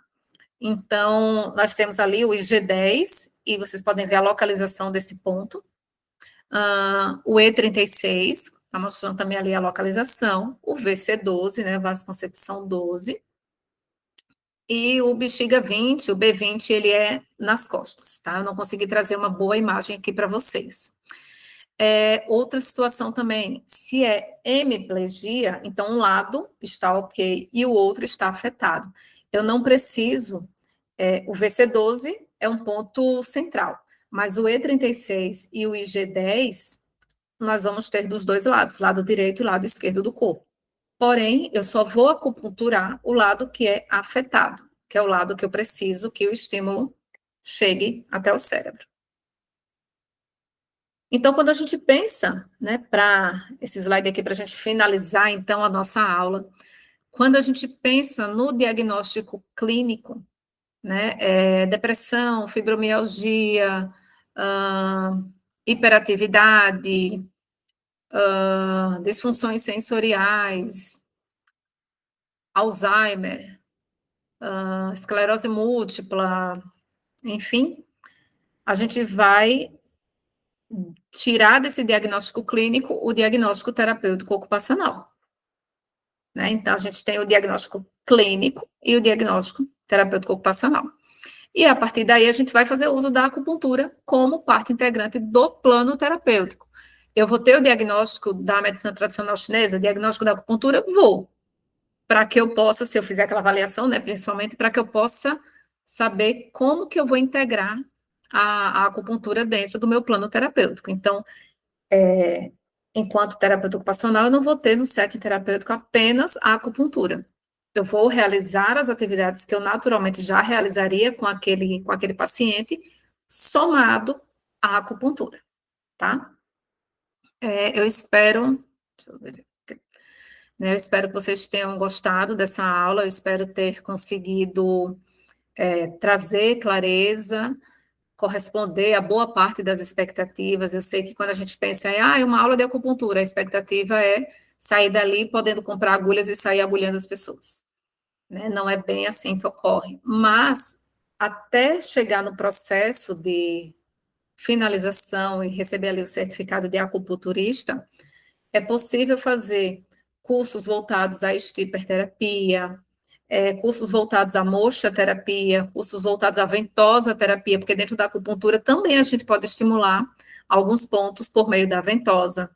Então, nós temos ali o IG10, e vocês podem ver a localização desse ponto. O E36, está mostrando também ali a localização. O VC12, né, vasconcepção 12. E o bexiga 20, o B20, ele é nas costas, tá? Eu não consegui trazer uma boa imagem aqui para vocês. Outra situação também, se é hemiplegia, então um lado está ok e o outro está afetado. Eu não preciso, o VC12 é um ponto central, mas o E36 e o IG10, nós vamos ter dos dois lados, lado direito e lado esquerdo do corpo. Porém, eu só vou acupunturar o lado que é afetado, que é o lado que eu preciso que o estímulo chegue até o cérebro. Então, quando a gente pensa, né, para esse slide aqui, para a gente finalizar, então, a nossa aula, quando a gente pensa no diagnóstico clínico, né, depressão, fibromialgia, hiperatividade, disfunções sensoriais, Alzheimer, esclerose múltipla, enfim, a gente vai tirar desse diagnóstico clínico o diagnóstico terapêutico ocupacional, né? Então, a gente tem o diagnóstico clínico e o diagnóstico terapêutico ocupacional. E a partir daí a gente vai fazer uso da acupuntura como parte integrante do plano terapêutico. Eu vou ter o diagnóstico da medicina tradicional chinesa, o diagnóstico da acupuntura? Vou. Para que eu possa, se eu fizer aquela avaliação, né, principalmente para que eu possa saber como que eu vou integrar a acupuntura dentro do meu plano terapêutico. Então, enquanto terapeuta ocupacional, eu não vou ter no setting terapêutico apenas a acupuntura. Eu vou realizar as atividades que eu naturalmente já realizaria com aquele paciente, somado à acupuntura, tá? Eu espero, deixa eu ver aqui, né, eu espero que vocês tenham gostado dessa aula, eu espero ter conseguido trazer clareza, corresponder a boa parte das expectativas. Eu sei que quando a gente pensa em uma aula de acupuntura, a expectativa é sair dali podendo comprar agulhas e sair agulhando as pessoas, né? Não é bem assim que ocorre, mas até chegar no processo de finalização e receber ali o certificado de acupunturista, é possível fazer cursos voltados à estiperterapia, cursos voltados à moxa-terapia, cursos voltados à ventosa-terapia, porque dentro da acupuntura também a gente pode estimular alguns pontos por meio da ventosa.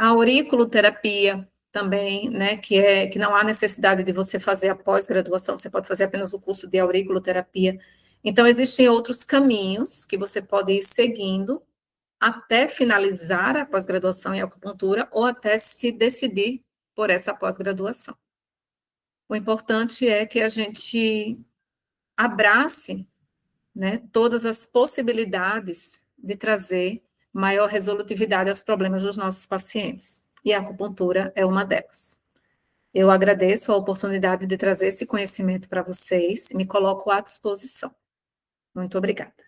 A auriculoterapia também, né, que não há necessidade de você fazer a pós-graduação, você pode fazer apenas o curso de auriculoterapia. Então, existem outros caminhos que você pode ir seguindo até finalizar a pós-graduação em acupuntura ou até se decidir por essa pós-graduação. O importante é que a gente abrace, né, todas as possibilidades de trazer maior resolutividade aos problemas dos nossos pacientes. E a acupuntura é uma delas. Eu agradeço a oportunidade de trazer esse conhecimento para vocês e me coloco à disposição. Muito obrigada.